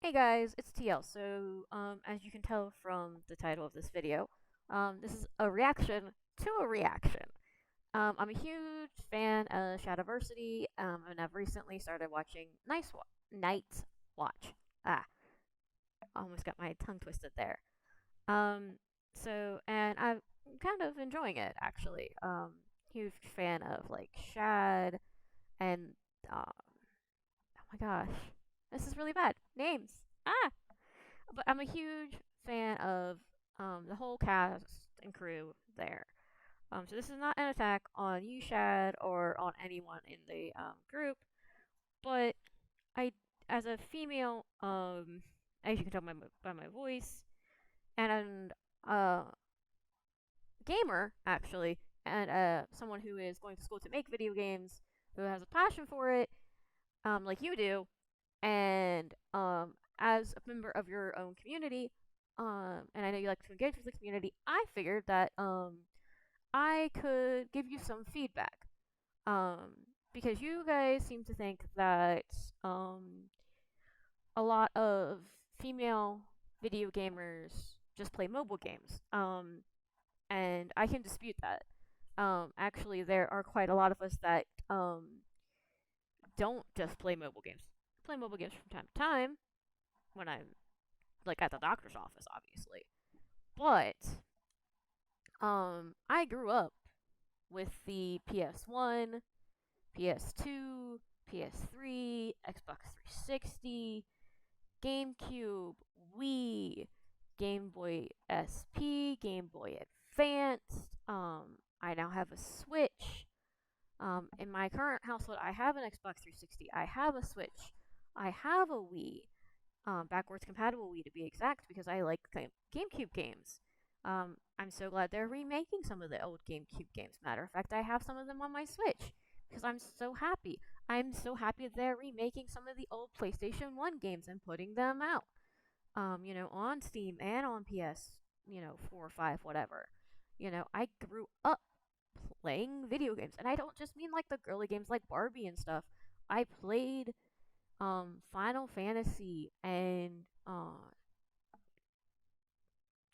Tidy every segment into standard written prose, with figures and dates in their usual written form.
Hey guys, it's TL. As you can tell from the title of this video, this is a reaction to a reaction. I'm a huge fan of Shadowversity, and I've recently started watching Night Watch. Ah, almost got my tongue twisted there. Um, and I'm kind of enjoying it actually. Huge fan of like Shad and oh my gosh, this is really bad. Names. Ah, but I'm a huge fan of the whole cast and crew there. So this is not an attack on you, Shad, or on anyone in the group, but I, as a female, as you can tell by my voice, and uh, gamer actually, and someone who is going to school to make video games, who has a passion for it, like you do, and as a member of your own community, and I know you like to engage with the community, I figured that I could give you some feedback. Because you guys seem to think that a lot of female video gamers just play mobile games. And I can dispute that. Actually, there are quite a lot of us that don't just play mobile games. I play mobile games from time to time when I'm like at the doctor's office, obviously. But I grew up with the PS1, PS2, PS3, Xbox 360, GameCube, Wii, Game Boy SP, Game Boy Advanced. I now have a Switch. In my current household, I have an Xbox 360. I have a Switch. I have a Wii. Backwards compatible Wii to be exact, because I like GameCube games. I'm so glad they're remaking some of the old GameCube games. Matter of fact, I have some of them on my Switch because I'm so happy. I'm so happy they're remaking some of the old PlayStation 1 games and putting them out. On Steam and on PS, 4 or 5, whatever. I grew up playing video games, and I don't just mean like the girly games like Barbie and stuff. I played Final Fantasy, and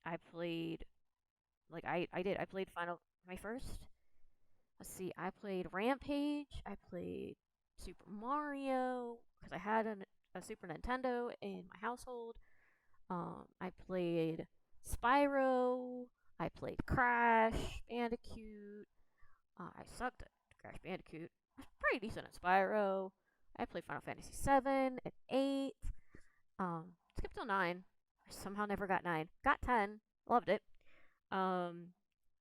I played I played Final my first. Let's see, I played Rampage. I played Super Mario because I had a Super Nintendo in my household. I played Spyro. I played Crash Bandicoot. I sucked at Crash Bandicoot. I was pretty decent at Spyro. I played Final Fantasy 7 and 8. Skipped till 9. I somehow never got 9. Got 10. Loved it. Um,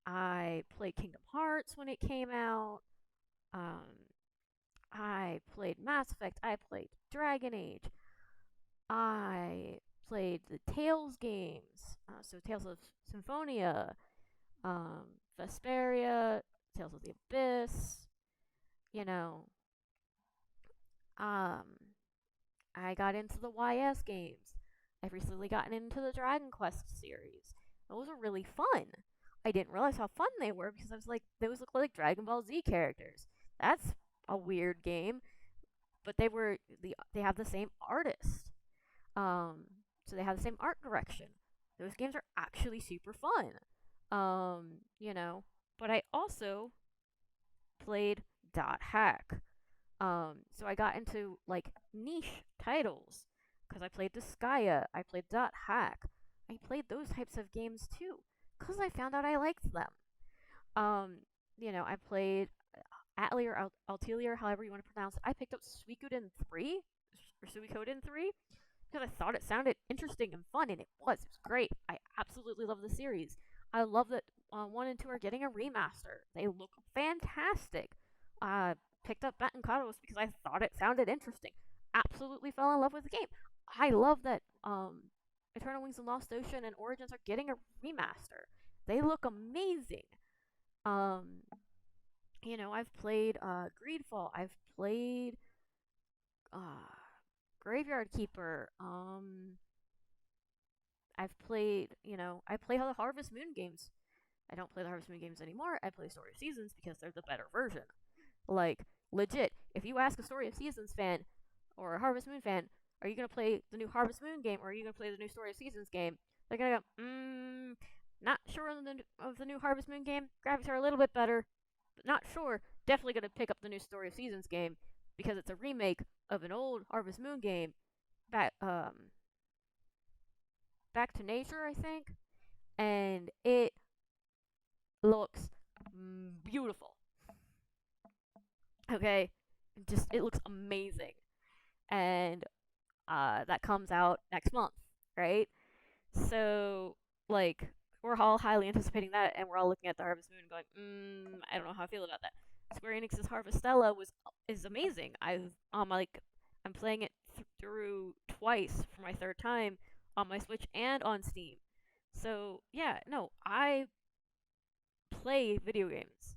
I played Kingdom Hearts when it came out. Um, I played Mass Effect. I played Dragon Age. I played the Tales games. So Tales of Symphonia, um, Vesperia, Tales of the Abyss. You know, um, I got into the YS games. I've recently gotten into the Dragon Quest series. Those are really fun. I didn't realize how fun they were because I was like, those look like Dragon Ball Z characters. That's a weird game, but they have the same artist. Um, so they have the same art direction. Those games are actually super fun. Um, you know, but I also played Dot Hack. So I got into like niche titles because I played Disgaea, I played Dot Hack, I played those types of games too because I found out I liked them. Um, I played Atelier or Altelier, however you want to pronounce it. I picked up Suikoden 3 or Suikoden 3 because I thought it sounded interesting and fun, and it was. It was great. I absolutely love the series. I love that 1 and 2 are getting a remaster. They look fantastic. Picked up Batten Kairos because I thought it sounded interesting. Absolutely fell in love with the game. I love that Eternal Wings and Lost Ocean and Origins are getting a remaster. They look amazing. Um, I've played Greedfall. I've played uh, Graveyard Keeper. I've played, I play the Harvest Moon games. I don't play the Harvest Moon games anymore. I play Story of Seasons because they're the better version. Like, legit, if you ask a Story of Seasons fan or a Harvest Moon fan, Are you gonna play the new Harvest Moon game, or are you gonna play the new Story of Seasons game? They're gonna go, not sure of the new Harvest Moon game. Graphics are a little bit better, but not sure. Definitely gonna pick up the new Story of Seasons game because it's a remake of an old Harvest Moon game. Back to Nature, I think, and it looks beautiful. Okay, it looks amazing, and that comes out next month, right? So like we're all highly anticipating that, and we're all looking at the Harvest Moon going, I don't know how I feel about that. Square Enix's Harvestella is amazing. I'm playing it through twice for my third time on my Switch and on Steam. So yeah, no, I play video games,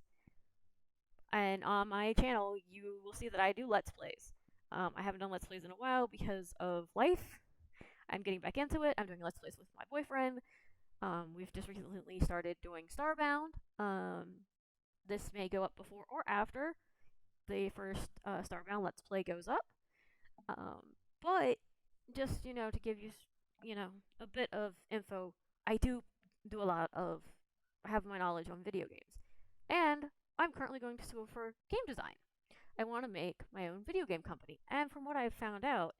and on my channel you will see that I do Let's Plays. I haven't done Let's Plays in a while because of life. I'm getting back into it. I'm doing Let's Plays with my boyfriend. We've just recently started doing Starbound. This may go up before or after the first Starbound Let's Play goes up. But just, to give you, a bit of info, I do a lot of, have my knowledge on video games. And I'm currently going to school for game design. I want to make my own video game company. And from what I've found out,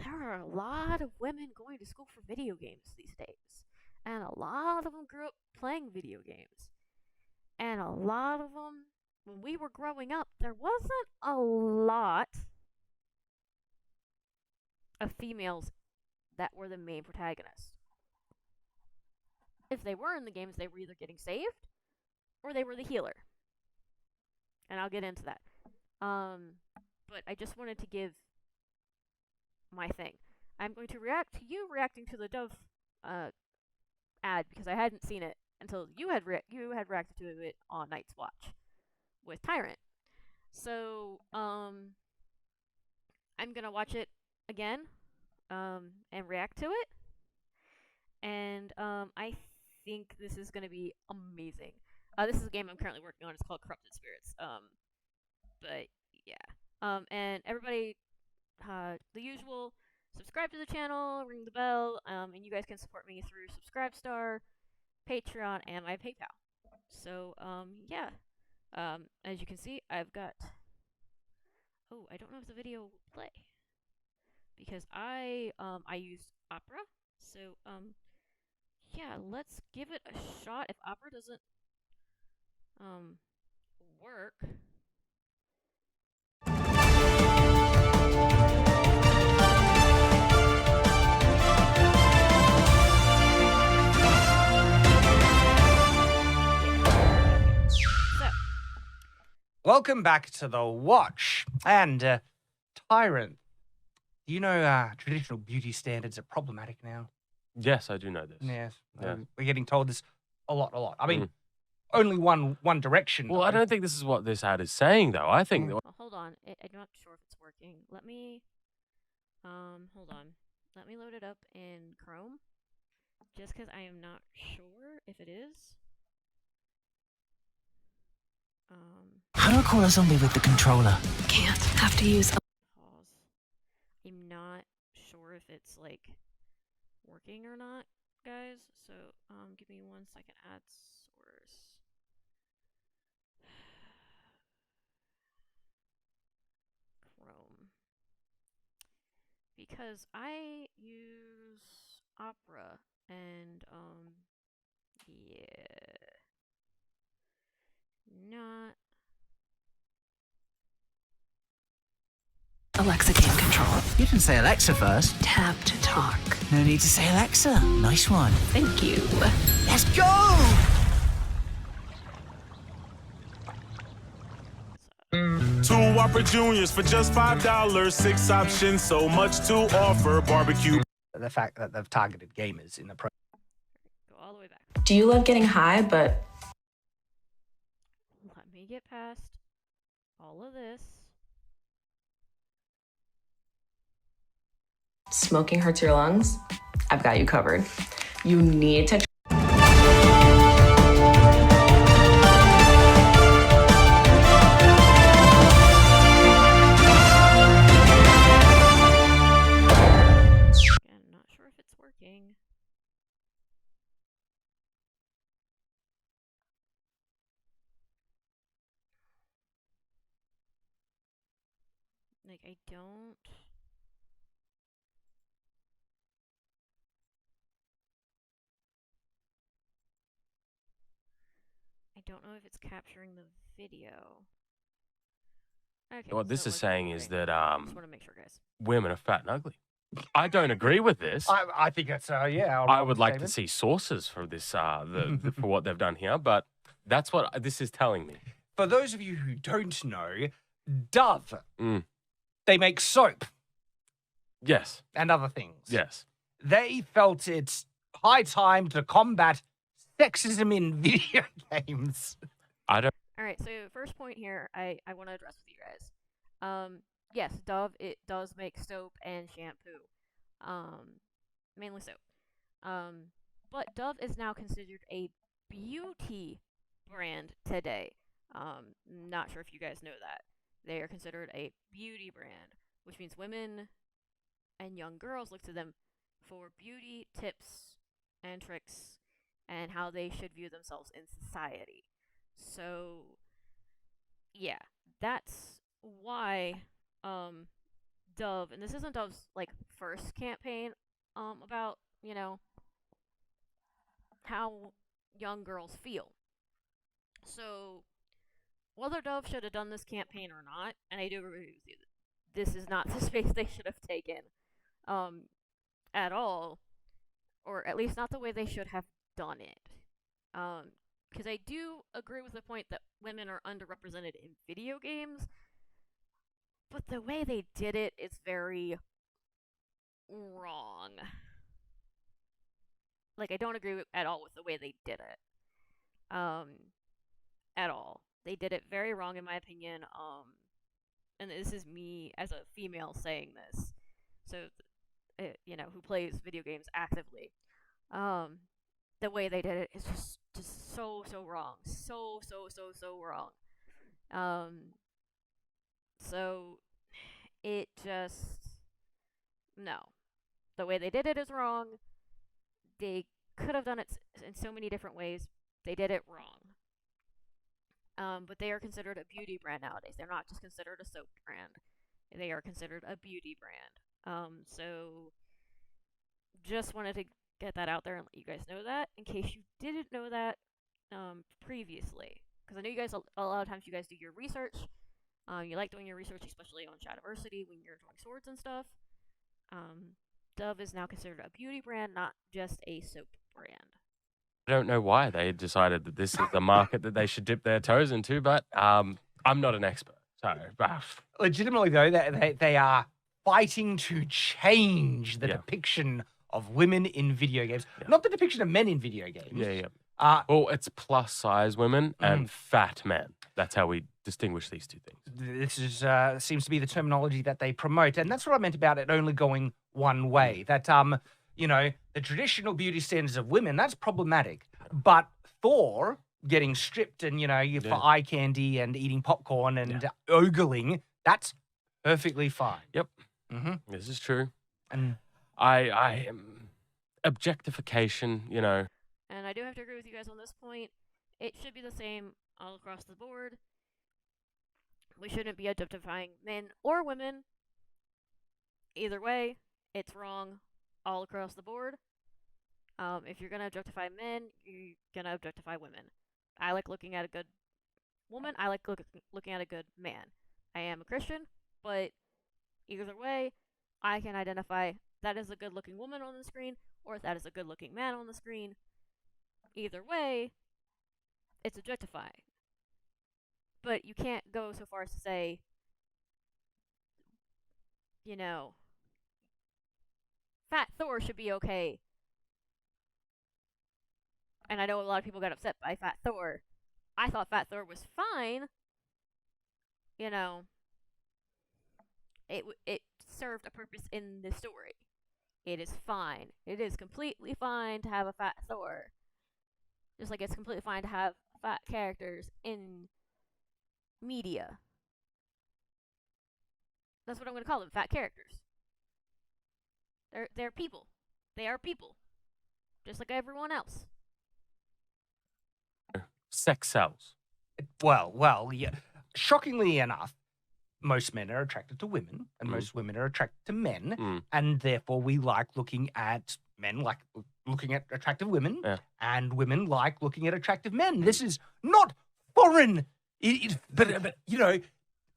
there are a lot of women going to school for video games these days. And a lot of them grew up playing video games. And a lot of them, when we were growing up, there wasn't a lot of females that were the main protagonists. If they were in the games, they were either getting saved or they were the healer. And I'll get into that. But I just wanted to give my thing. I'm going to react to you reacting to the Dove ad because I hadn't seen it until you had reacted to it on Night's Watch with Tyrant. So I'm gonna watch it again and react to it, and I think this is gonna be amazing. This is a game I'm currently working on. It's called Corrupted Spirits. But yeah. And everybody, the usual. Subscribe to the channel, ring the bell, and you guys can support me through Subscribestar, Patreon, and my PayPal. So, yeah. As you can see, I've got... Oh, I don't know if the video will play. Because I used Opera. So, yeah, let's give it a shot. If Opera doesn't, work... Welcome back to The Watch. And, Tyrant, do you know traditional beauty standards are problematic now? Yes, I do know this. Yes. Yeah. We're getting told this a lot. I mean, only one direction. Well, I don't think this is what this ad is saying, though. I think... Well, hold on. I'm not sure if it's working. Let me... hold on. Let me load it up in Chrome. Just because I am not sure if it is. How do I call a zombie with the controller? Can't. Have to use... Pause. I'm not sure if it's, like, working or not, guys. So, give me 1 second. Add source. Chrome. Because I use Opera, and, yeah. Not... Alexa can't control. You didn't say Alexa first. Tap to talk. No need to say Alexa. Nice one. Thank you. Let's go! Two Whopper Juniors for just $5. 6 options, so much to offer. Barbecue. The fact that they've targeted gamers in the pro. Go all the way back. Do you love getting high, but... Let me get past all of this. Smoking hurts your lungs? I've got you covered. You need to... thinking. Like, I don't. I don't know if it's capturing the video. Okay, What so this it is was saying is recording. that Just want to make sure, guys. women are fat and ugly. I don't agree with this. I think that's yeah. I would like to see sources for this, for what they've done here, but that's what this is telling me. For those of you who don't know, Dove, Mm. they make soap Yes, and other things. yes. They felt it's high time to combat sexism in video games. I don't. All right, so first point here, I want to address with you guys. Yes, Dove, it does make soap and shampoo, mainly soap. But Dove is now considered a beauty brand today. Not sure if you guys know that. They are considered a beauty brand, which means women and young girls look to them for beauty tips and tricks and how they should view themselves in society. So, yeah, that's why Dove, and this isn't Dove's like first campaign about, how young girls feel. So, whether Dove should have done this campaign or not, and I do agree with you, this is not the space they should have taken at all, or at least not the way they should have done it. Because I do agree with the point that women are underrepresented in video games, but the way they did it is very wrong. Like, I don't agree at all with the way they did it. At all. They did it very wrong, in my opinion. And this is me as a female saying this. So, who plays video games actively. The way they did it is just so wrong. So wrong. So it just no. The way they did it is wrong. They could have done it in so many different ways. They did it wrong. But they are considered a beauty brand nowadays. They're not just considered a soap brand. They are considered a beauty brand. So just wanted to get that out there and let you guys know that in case you didn't know that previously. Because I know you guys, a lot of times you guys do your research. You like doing your research, especially on Shadiversity when you're doing swords and stuff. Dove is now considered a beauty brand, not just a soap brand. I don't know why they decided that this is the market that they should dip their toes into, but I'm not an expert. So, Legitimately, though, they are fighting to change the depiction of women in video games, not the depiction of men in video games. Yeah. Well, it's plus size women and fat men. That's how we distinguish these two things. This is seems to be the terminology that they promote, and that's what I meant about it only going one way. That the traditional beauty standards of women, that's problematic. But Thor getting stripped and for eye candy and eating popcorn and ogling, that's perfectly fine. Yep. Mm-hmm. This is true. And I objectification, And I do have to agree with you guys on this point. It should be the same all across the board. We shouldn't be objectifying men or women. Either way, it's wrong all across the board. If you're going to objectify men, you're going to objectify women. I like looking at a good woman. I like looking at a good man. I am a Christian, but either way, I can identify that is a good-looking woman on the screen or that is a good-looking man on the screen. Either way, it's objectifying. But you can't go so far as to say, Fat Thor should be okay. And I know a lot of people got upset by Fat Thor. I thought Fat Thor was fine. It served a purpose in the story. It is fine. It is completely fine to have a Fat Thor. Just like it's completely fine to have fat characters in media. That's what I'm going to call them, fat characters. They're people. They are people, just like everyone else. Sex sells. Well, yeah. Shockingly enough, most men are attracted to women, and Mm. most women are attracted to men, Mm. and therefore we like looking at men like looking at attractive women, Yeah. and women like looking at attractive men. This is not foreign, but you know,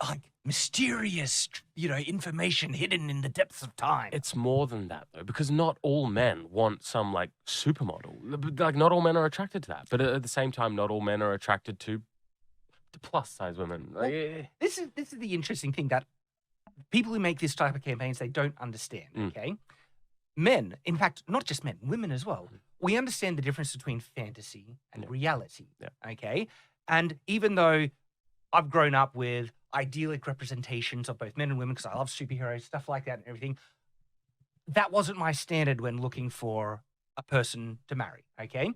like mysterious, you know, information hidden in the depths of time. It's more than that, though, because not all men want some, like, supermodel. Like, not all men are attracted to that. But at the same time, not all men are attracted to plus-size women. Like, This is the interesting thing that people who make this type of campaigns, they don't understand. Mm. Okay, men, in fact, not just men, women as well. We understand the difference between fantasy and Yeah. reality. Yeah. Okay, and even though I've grown up with idyllic representations of both men and women because I love superheroes, stuff like that, and everything, that wasn't my standard when looking for a person to marry. Okay,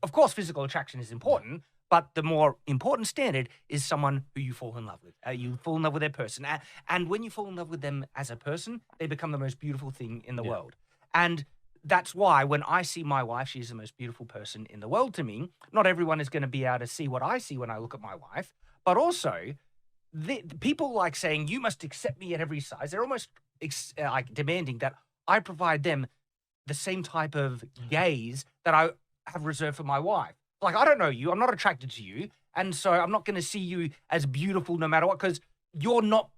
of course, physical attraction is important. But the more important standard is someone who you fall in love with. You fall in love with their person. And when you fall in love with them as a person, they become the most beautiful thing in the Yeah. world. And that's why when I see my wife, she's the most beautiful person in the world to me. Not everyone is going to be able to see what I see when I look at my wife. But also, the people like saying, you must accept me at every size. They're almost like demanding that I provide them the same type of gaze that I have reserved for my wife. Like, I don't know you. I'm not attracted to you. And so I'm not going to see you as beautiful no matter what, because you're not,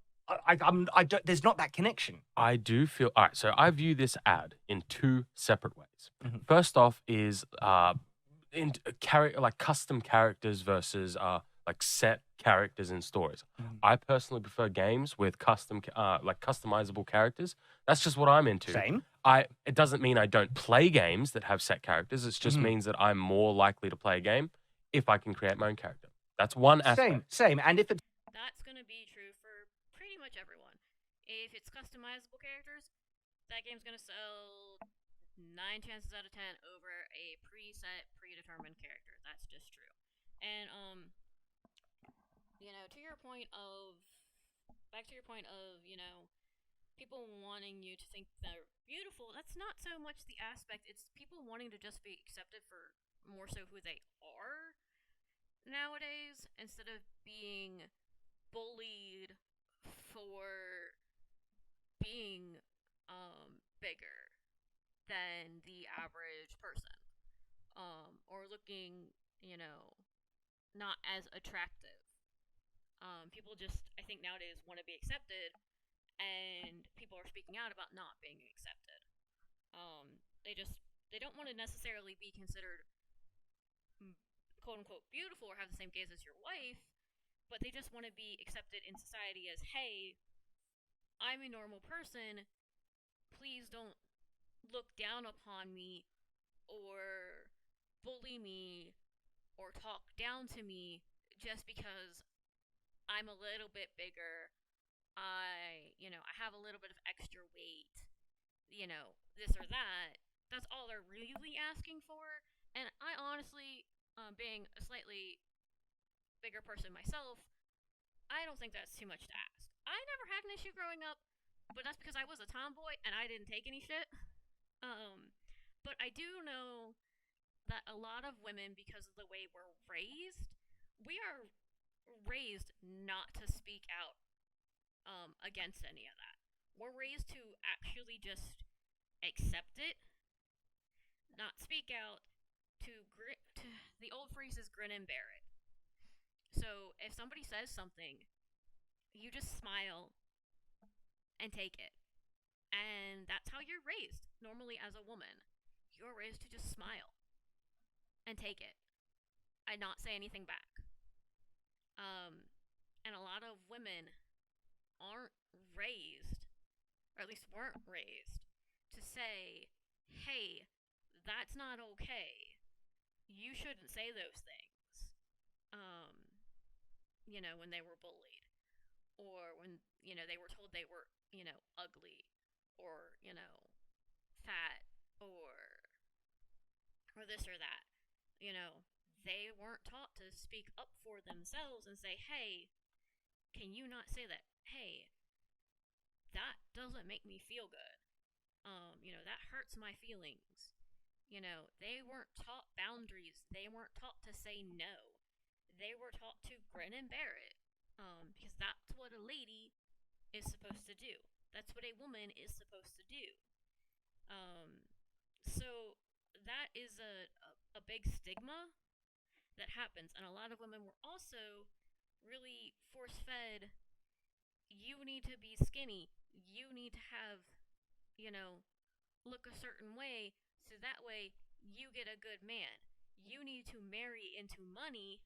I don't, there's not that connection. I do feel... All right, so I view this ad in two separate ways. Mhm. First off is like custom characters versus like set characters in stories. Mhm. I personally prefer games with like customizable characters. That's just what I'm into. Same. It doesn't mean I don't play games that have set characters. It just Mhm. means that I'm more likely to play a game if I can create my own character. That's one aspect. Same. And if it's That's gonna be true for pretty much everyone. If it's customizable characters, that game's gonna sell 9 chances out of 10 over a preset, predetermined character. That's just true. And to your point of back to your point of, people wanting you to think they're beautiful, that's not so much the aspect. It's people wanting to just be accepted for more so who they are nowadays instead of being bullied for being bigger than the average person, or looking, not as attractive. People just, I think nowadays, want to be accepted, and people are speaking out about not being accepted. They don't want to necessarily be considered quote unquote beautiful or have the same gaze as your wife, but they just want to be accepted in society as, hey, I'm a normal person. Please don't look down upon me or bully me or talk down to me just because I'm a little bit bigger. I have a little bit of extra weight, this or that. That's all they're really asking for. And I honestly, being a slightly bigger person myself, I don't think that's too much to ask. I never had an issue growing up, but that's because I was a tomboy and I didn't take any shit. But I do know that a lot of women, because of the way we're raised, we are raised not to speak out against any of that. We're raised to actually just accept it, not speak out, the old phrase is grin and bear it. So if somebody says something, you just smile and take it. And that's how you're raised. Normally, as a woman, you're raised to just smile and take it and not say anything back. And a lot of women aren't raised, or at least weren't raised, to say, hey, that's not okay. You shouldn't say those things. When they were bullied, or when, they were told they were, ugly, or, fat, or this or that. They weren't taught to speak up for themselves and say, hey, can you not say that? Hey, that doesn't make me feel good. That hurts hurts my feelings. They weren't taught boundaries. They weren't taught to say no. They were taught to grin and bear it. Because that's what a lady is supposed to do. That's what a woman is supposed to do. So that is a big stigma that happens. And a lot of women were also really force fed, you need to be skinny. You need to have, look a certain way so that way you get a good man. You need to marry into money.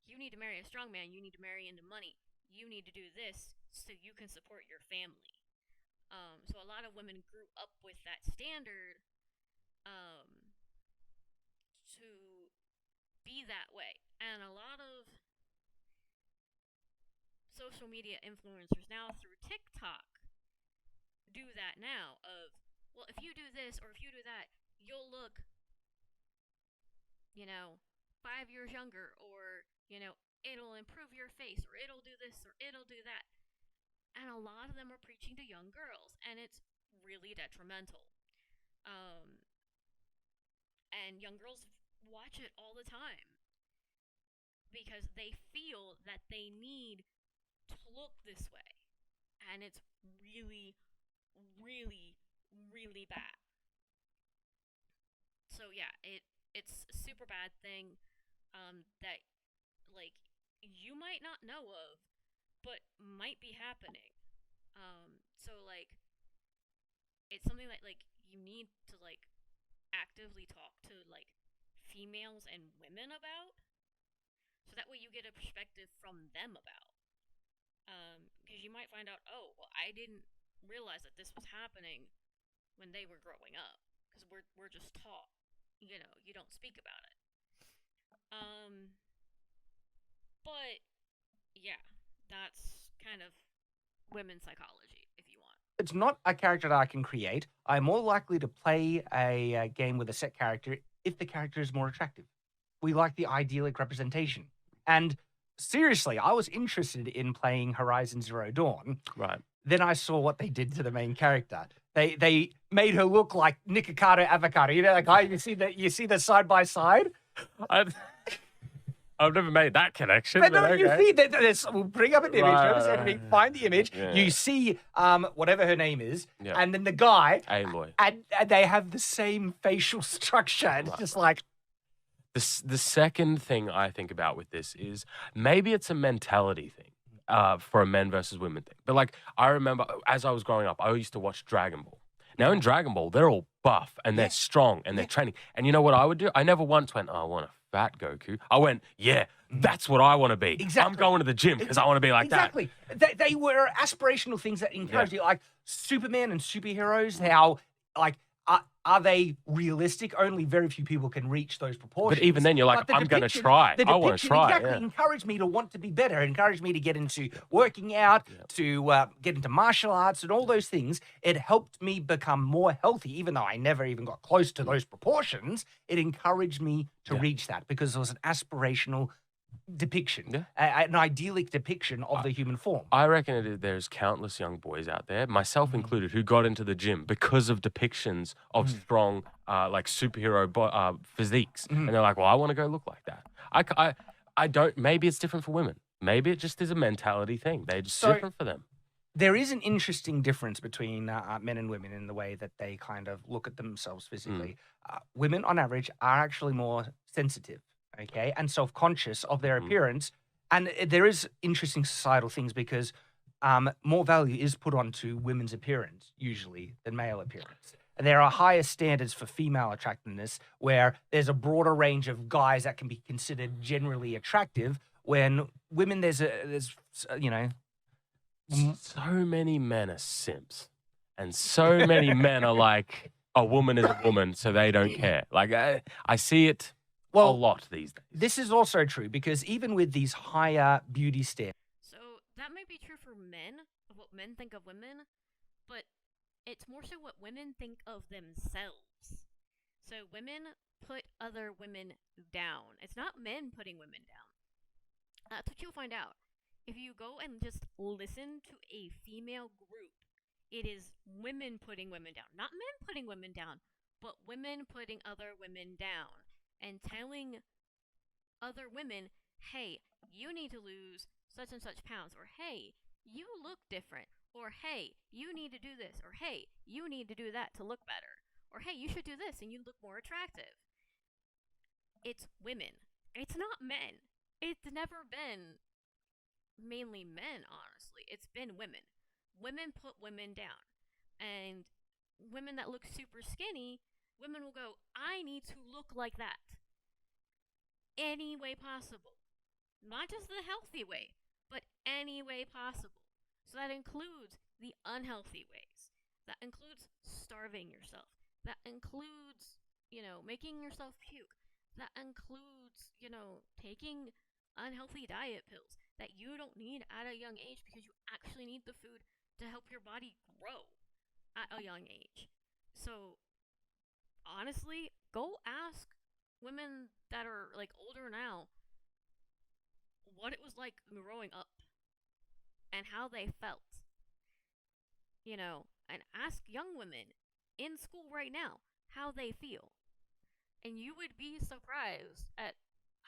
You need to marry a strong man. You need to marry into money. You need to do this so you can support your family. So a lot of women grew up with that standard to be that way. And a lot of social media influencers now through TikTok do that now of, well, if you do this or if you do that, you'll look, 5 years younger, or, it'll improve your face, or it'll do this, or it'll do that. And a lot of them are preaching to young girls, and it's really detrimental. And young girls watch it all the time because they feel that they need to look this way, and it's really, really, really bad. So yeah, it's a super bad thing that you might not know of, but might be happening. So it's something that you need to actively talk to females and women about, so that way you get a perspective from them about. Because you might find out, oh, well, I didn't realize that this was happening when they were growing up, because we're just taught, you don't speak about it. But yeah, that's kind of women's psychology, if you want. It's not a character that I can create. I'm more likely to play a game with a set character if the character is more attractive. We like the idyllic representation. And seriously, I was interested in playing Horizon Zero Dawn. Right. Then I saw what they did to the main character. They made her look like Nikocado Avocado. You know that guy? You see the side by side? I've never made that connection. But no, okay. you see that we'll bring up an image, Right. find the image. Yeah. You see whatever her name is, Yeah. and then the guy, Aloy. and they have the same facial structure. And it's just like, The second thing I think about with this is maybe it's a mentality thing for a men versus women thing. But I remember as I was growing up, I used to watch Dragon Ball. Now in Dragon Ball, they're all buff and they're strong and they're training. And you know what I would do? I never once went, oh, I want a fat Goku. I went, yeah, that's what I want to be. Exactly. I'm going to the gym because I want to be like that. exactly. They were aspirational things that encouraged you, like Superman and superheroes. How are they realistic? Only very few people can reach those proportions. But even then, you're like, But the I'm going to depiction- try. the I want to depiction try. Exactly. Yeah. Encouraged me to want to be better. Encouraged me to get into working out, to get into martial arts and all those things. It helped me become more healthy, even though I never even got close to those proportions. It encouraged me to reach that because it was an aspirational depiction, an idyllic depiction of the human form. I reckon there's countless young boys out there, myself included, who got into the gym because of depictions of strong, superhero physiques. And they're like, well, I want to go look like that. I don't, maybe it's different for women. Maybe it just is a mentality thing. They're just different for them. There is an interesting difference between men and women in the way that they kind of look at themselves physically. Women, on average, are actually more sensitive, okay, and self-conscious of their appearance. And there is interesting societal things because more value is put onto women's appearance, usually, than male appearance. And there are higher standards for female attractiveness where there's a broader range of guys that can be considered generally attractive, when women, there's So many men are simps, and so many men are like, a woman is a woman, so they don't care. I see it a lot these days. This is also true because even with these higher beauty standards, So that might be true for men, of what men think of women, but it's more so what women think of themselves. So women put other women down. It's not men putting women down. That's what you'll find out. If you go and just listen to a female group It is women putting women down. Not men putting women down, but women putting other women down and telling other women, hey, you need to lose such and such pounds, or hey, you look different, or hey, you need to do this, or hey, you need to do that to look better, or hey, you should do this and you look more attractive. It's women. It's not men. It's never been mainly men, honestly. It's been women. Women put women down. And women that look super skinny, women will go, I need to look like that. Any way possible. Not just the healthy way, but any way possible. So that includes the unhealthy ways. That includes starving yourself. That includes, making yourself puke. That includes, taking unhealthy diet pills that you don't need at a young age because you actually need the food to help your body grow at a young age. So, honestly, go ask women that are like older now what it was like growing up and how they felt. And ask young women in school right now how they feel. And you would be surprised at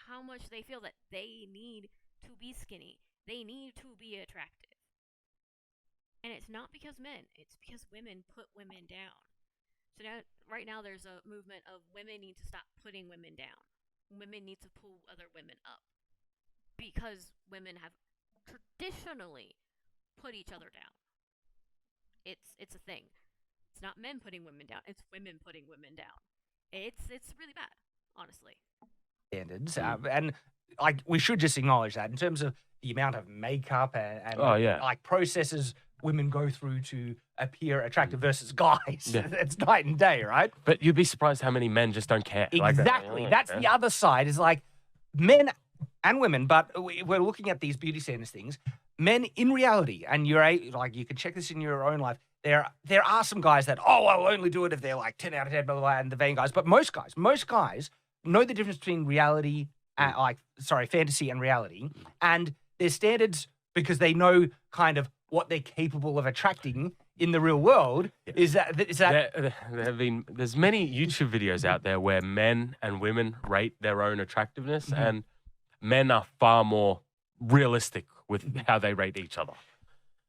how much they feel that they need to be skinny. They need to be attractive. And it's not because men, it's because women put women down. So now, right now, there's a movement of women need to stop putting women down. Women need to pull other women up. Because women have traditionally put each other down. It's a thing. It's not men putting women down, it's women putting women down. It's really bad, honestly. Standards, and like we should just acknowledge that in terms of the amount of makeup and like processes women go through to appear attractive versus guys. Yeah. It's night and day, right? But you'd be surprised how many men just don't care. Exactly. That's the other side. Is like men and women, but we're looking at these beauty standards things. Men in reality, and you can check this in your own life. There are some guys that I'll only do it if they're like 10 out of 10, blah blah blah, and the vain guys. But most guys know the difference between reality, fantasy and reality, and their standards because they know kind of what they're capable of attracting in the real world. Yeah. There's many YouTube videos out there where men and women rate their own attractiveness, and men are far more realistic with how they rate each other.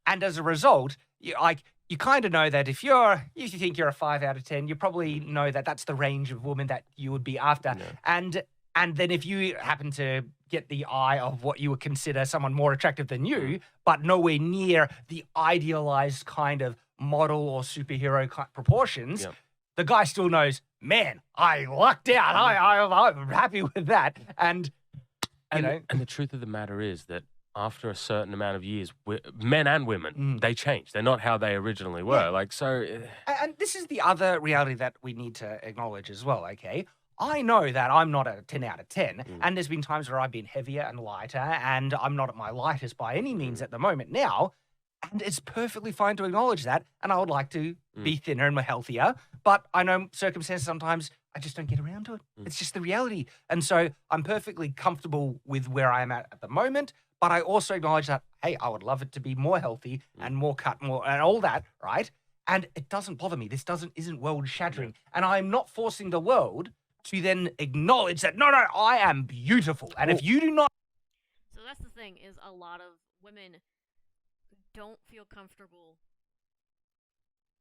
And as a result, you kind of know that if you think you're a 5 out of 10, you probably know that that's the range of woman that you would be after. Yeah. And then if you happen to get the eye of what you would consider someone more attractive than you, but nowhere near the idealized kind of model or superhero proportions, the guy still knows, man, I lucked out. I'm happy with that. And the truth of the matter is that after a certain amount of years, men and women, they change. They're not how they originally were. Yeah. And this is the other reality that we need to acknowledge as well, okay? I know that I'm not a 10 out of 10, and there's been times where I've been heavier and lighter, and I'm not at my lightest by any means at the moment now, and it's perfectly fine to acknowledge that, and I would like to be thinner and more healthier, but I know circumstances sometimes I just don't get around to it. It's just the reality. And so I'm perfectly comfortable with where I am at the moment, but I also acknowledge that, hey, I would love it to be more healthy and more cut, more, and all that, right? And it doesn't bother me. This isn't world shattering. And I'm not forcing the world to then acknowledge that, no, I am beautiful. And if you do not... So that's the thing, is a lot of women don't feel comfortable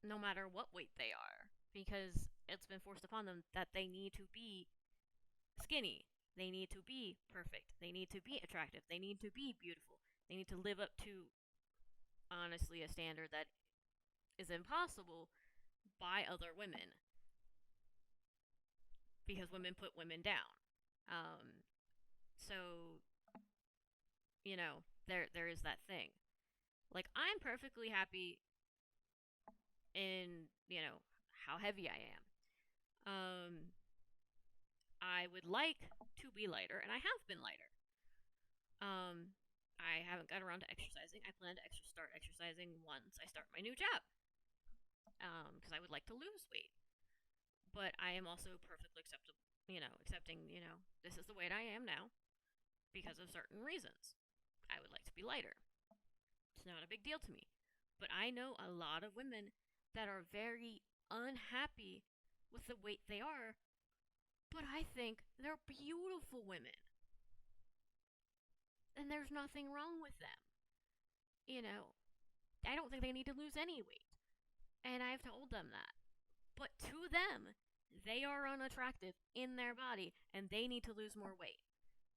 no matter what weight they are, because it's been forced upon them that they need to be skinny. They need to be perfect. They need to be attractive. They need to be beautiful. They need to live up to, honestly, a standard that is impossible by other women. Because women put women down. So, there is that thing. Like, I'm perfectly happy in, how heavy I am. I would like to be lighter, and I have been lighter. I haven't got around to exercising. I plan to start exercising once I start my new job. Because I would like to lose weight. But I am also perfectly accepting, this is the weight I am now because of certain reasons. I would like to be lighter. It's not a big deal to me. but I know a lot of women that are very unhappy with the weight they are, but I think they're beautiful women. And there's nothing wrong with them. You know, I don't think they need to lose any weight. And I've told them that. But to them, they are unattractive in their body and they need to lose more weight.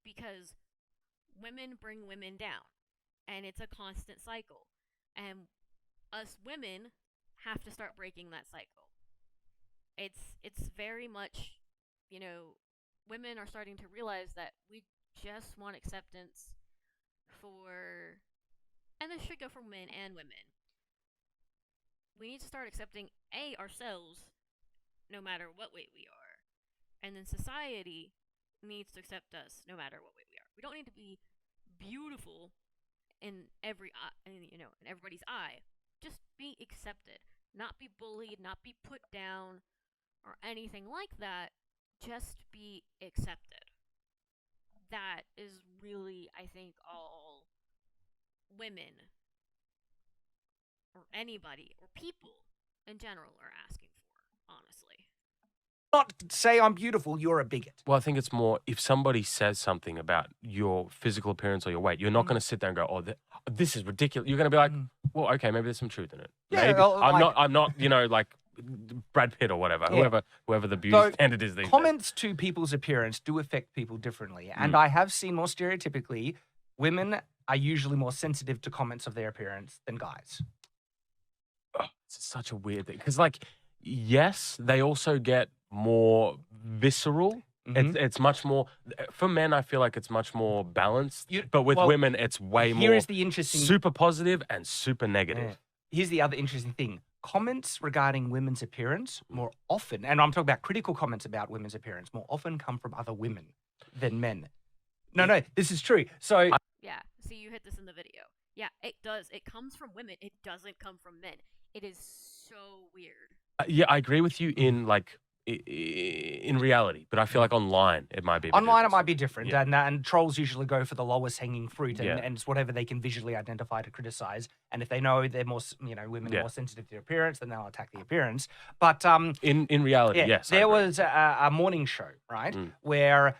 Because women bring women down. And it's a constant cycle. And us women have to start breaking that cycle. It's very much, you know, women are starting to realize that we just want acceptance for, and this should go for men and women. We need to start accepting ourselves no matter what weight we are. And then society needs to accept us no matter what weight we are. We don't need to be beautiful in every in everybody's eye. Just be accepted, not be bullied, not be put down or anything like that. Just be accepted. That is really, I think, all women or anybody or people in general are asking for, honestly. Not say I'm beautiful, you're a bigot. Well, I think it's more if somebody says something about your physical appearance or your weight, you're not going to sit there and go, "Oh, this is ridiculous." You're going to be like, "Well, okay, maybe there's some truth in it." Yeah, maybe well, I'm not, like Brad Pitt or whatever, Yeah. whoever the beauty standard is these days. Comments to people's appearance do affect people differently. And I have seen more stereotypically, women are usually more sensitive to comments of their appearance than guys. Oh, it's such a weird thing because, like, yes, they also get more visceral. It's much more for men. I feel like it's much more balanced, but with women, it's way more. Here's the interesting, super positive and super negative. Yeah. Here's the other interesting thing. Comments regarding women's appearance more often, and I'm talking about critical comments about women's appearance, more often come from other women than men. No, this is true. So yeah, see, you hit this in the video. Yeah, it does. It comes from women. It doesn't come from men. It is so weird. Yeah, I agree with you in reality, but I feel like online it might be. Online it might be different, and trolls usually go for the lowest hanging fruit, and it's whatever they can visually identify to criticize. And if they know they're more, women are more sensitive to their appearance, then they'll attack the appearance. But in reality, yes, there was a morning show, right, where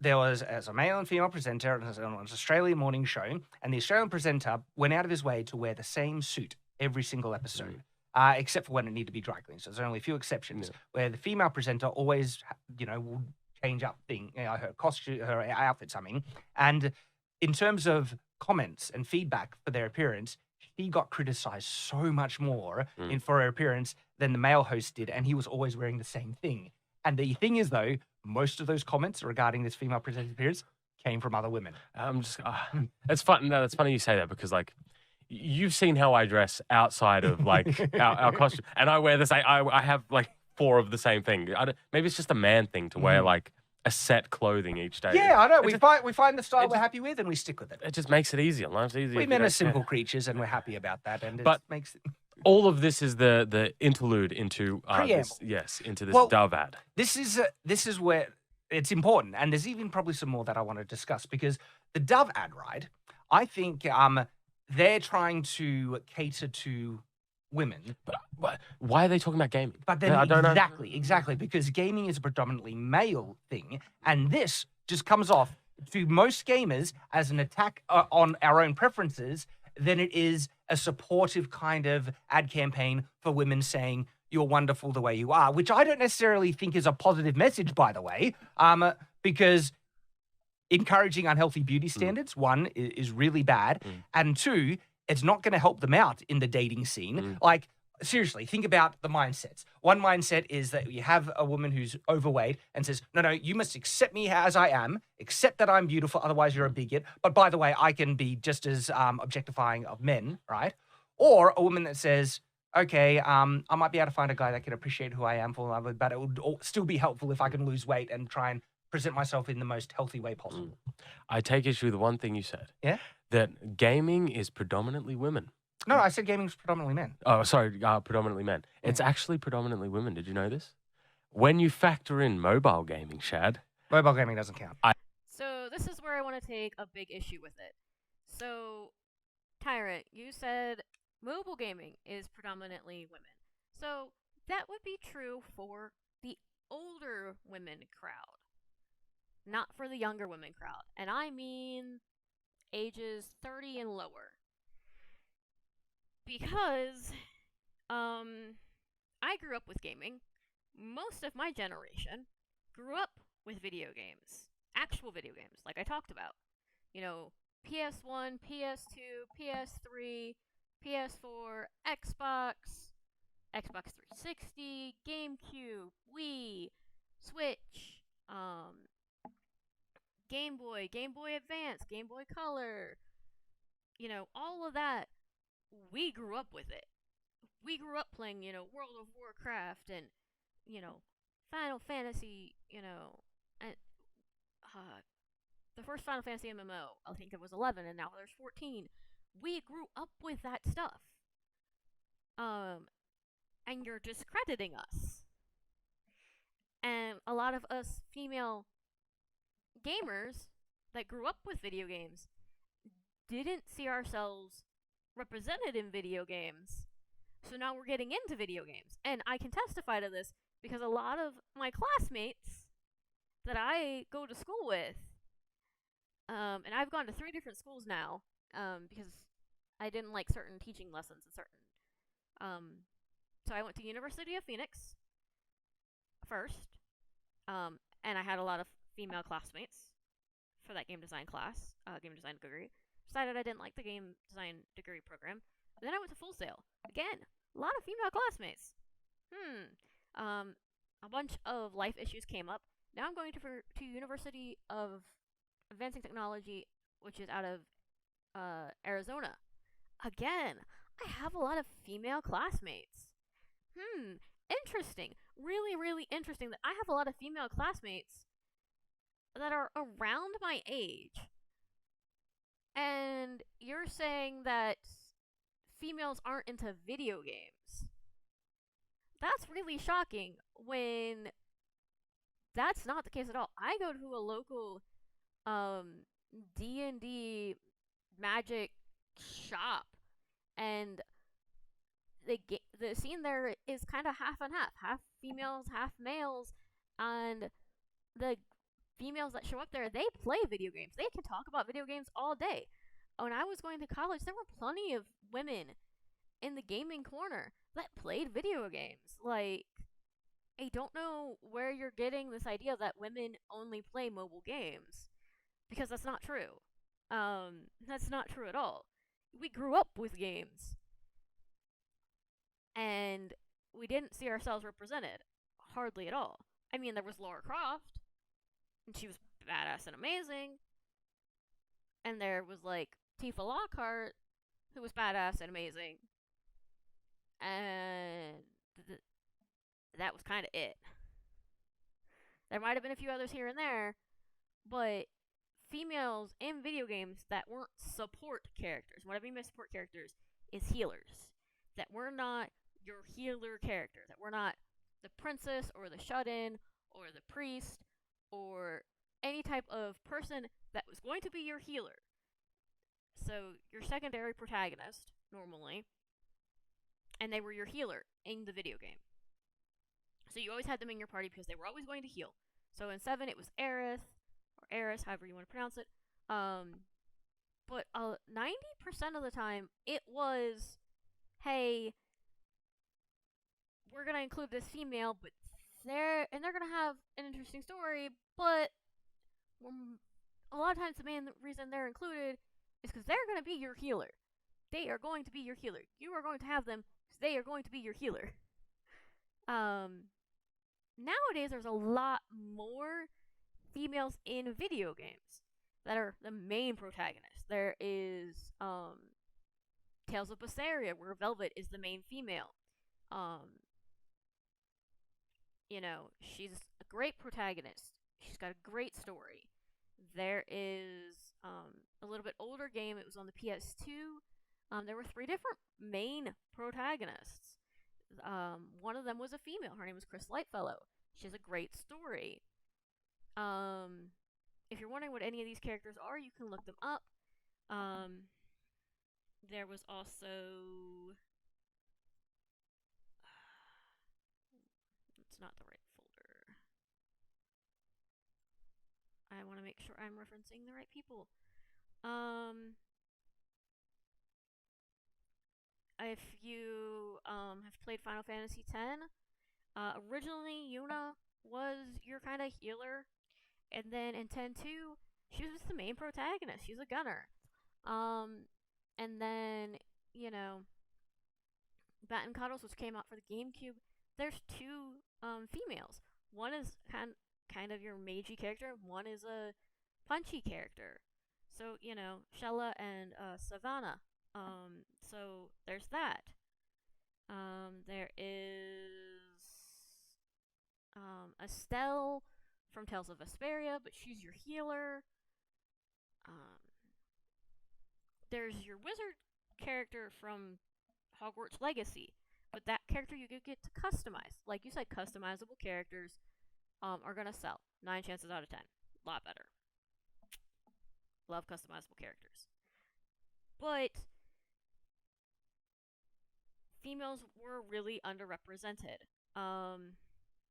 there was as a male and female presenter, and it was an Australian morning show, and the Australian presenter went out of his way to wear the same suit every single episode. Except for when it needed to be dry cleaned. So there's only a few exceptions where the female presenter always, will change up her costume, her outfit, something. And in terms of comments and feedback for their appearance, she got criticized so much more for her appearance than the male host did, and he was always wearing the same thing. And the thing is, though, most of those comments regarding this female presenter's appearance came from other women. It's fun. No, it's funny you say that because, like, you've seen how I dress outside of like our costume, and I wear the same. I have like 4 of the same thing. Maybe it's just a man thing to wear like a set clothing each day. Yeah, I know. We find the style we're happy with, and we stick with it. It just makes it easier. Life's easier. We men are simple creatures, and we're happy about that. And it makes it. All of this is the interlude into into this Dove ad. This is where it's important, and there's even probably some more that I want to discuss because the Dove ad, right? I think they're trying to cater to women. But why are they talking about gaming? But then exactly, because gaming is a predominantly male thing, and this just comes off to most gamers as an attack on our own preferences than it is a supportive kind of ad campaign for women saying, you're wonderful the way you are, which I don't necessarily think is a positive message, by the way, because encouraging unhealthy beauty standards, one, is really bad. And 2, it's not going to help them out in the dating scene. Like, seriously, think about the mindsets. One mindset is that you have a woman who's overweight and says, no, you must accept me as I am, accept that I'm beautiful, otherwise you're a bigot. But by the way, I can be just as objectifying of men, right? Or a woman that says, okay, I might be able to find a guy that can appreciate who I am, but it would still be helpful if I can lose weight and try and present myself in the most healthy way possible. I take issue with the one thing you said. Yeah? That gaming is predominantly women. No, I said gaming is predominantly men. Oh, sorry, predominantly men. It's actually predominantly women. Did you know this? When you factor in mobile gaming, Shad. Mobile gaming doesn't count. So this is where I want to take a big issue with it. So, Tyrant, you said mobile gaming is predominantly women. So that would be true for the older women crowd, not for the younger women crowd. And I mean ages 30 and lower. Because I grew up with gaming. Most of my generation grew up with video games. Actual video games, like I talked about. You know, PS1, PS2, PS3, PS4, Xbox 360, GameCube, Wii, Switch, Game Boy Advance, Game Boy Color. You know, all of that, we grew up with it. We grew up playing, World of Warcraft and, you know, Final Fantasy, and the first Final Fantasy MMO, I think it was 11, and now there's 14. We grew up with that stuff. And you're discrediting us. And a lot of us female gamers that grew up with video games didn't see ourselves represented in video games. So now we're getting into video games. And I can testify to this because a lot of my classmates that I go to school with, and I've gone to 3 different schools now, because I didn't like certain teaching lessons and certain. So I went to University of Phoenix first, and I had a lot of female classmates for that game design class, game design degree. Decided I didn't like the game design degree program. And then I went to Full Sail. Again, a lot of female classmates. A bunch of life issues came up. Now I'm going to University of Advancing Technology, which is out of Arizona. Again, I have a lot of female classmates. Interesting. Really, really interesting that I have a lot of female classmates that are around my age. And you're saying that females aren't into video games. That's really shocking when that's not the case at all. I go to a local D&D magic shop, and the scene there is kind of half and half females, half males, and the females that show up there, they play video games. They can talk about video games all day. When I was going to college, there were plenty of women in the gaming corner that played video games. Like, I don't know where you're getting this idea that women only play mobile games, because that's not true. That's not true at all. We grew up with games, and we didn't see ourselves represented hardly at all. I mean, there was Lara Croft, and she was badass and amazing. And there was, like, Tifa Lockhart, who was badass and amazing. And that was kind of it. There might have been a few others here and there, but females in video games that weren't support characters. What I mean by support characters is healers. That were not your healer character. That were not the princess or the shut-in or the priest or any type of person that was going to be your healer. So your secondary protagonist, normally, and they were your healer in the video game. So you always had them in your party because they were always going to heal. So in 7, it was Aerith, or Eris, however you want to pronounce it. But 90% of the time, it was, hey, we're going to include this female, but they're going to have an interesting story, but a lot of times the main reason they're included is because they're going to be your healer. They are going to be your healer. You are going to have them because they are going to be your healer. Nowadays, there's a lot more females in video games that are the main protagonists. There is Tales of Berseria, where Velvet is the main female. She's a great protagonist. She's got a great story. There is a little bit older game. It was on the PS2. There were 3 different main protagonists. One of them was a female. Her name was Chris Lightfellow. She has a great story. If you're wondering what any of these characters are, you can look them up. there was also. It's not the right folder. I want to make sure I'm referencing the right people. If you have played Final Fantasy X, originally Yuna was your kind of healer, and then in 10-2, she was the main protagonist. She's a gunner. And then you know, Baton Cuddles, which came out for the GameCube. There's two females. One is kind of your magey character. One is a punchy character. So Shella and Savannah. So there's that. There is Estelle from Tales of Vesperia, but she's your healer. There's your wizard character from Hogwarts Legacy, but that character you could get to customize. Like you said, customizable characters are gonna sell 9 chances out of 10. A lot better. Love customizable characters, but females were really underrepresented.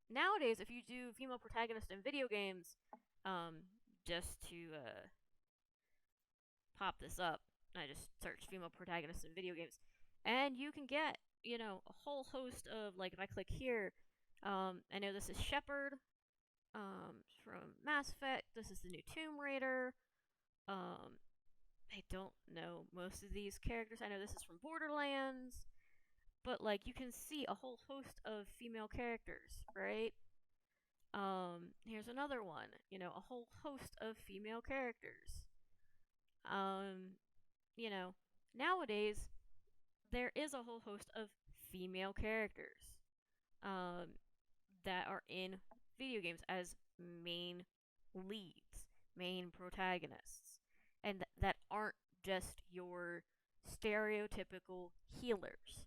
Nowadays, if you do female protagonist in video games, just to pop this up, I just searched female protagonists in video games, and you can get a whole host of, like, if I click here, I know this is Shepard from Mass Effect. This is the new Tomb Raider. I don't know most of these characters. I know this is from Borderlands. But, like, you can see a whole host of female characters, right? Here's another one. A whole host of female characters. Nowadays, there is a whole host of female characters that are in video games as main leads, main protagonists, and that aren't just your stereotypical healers.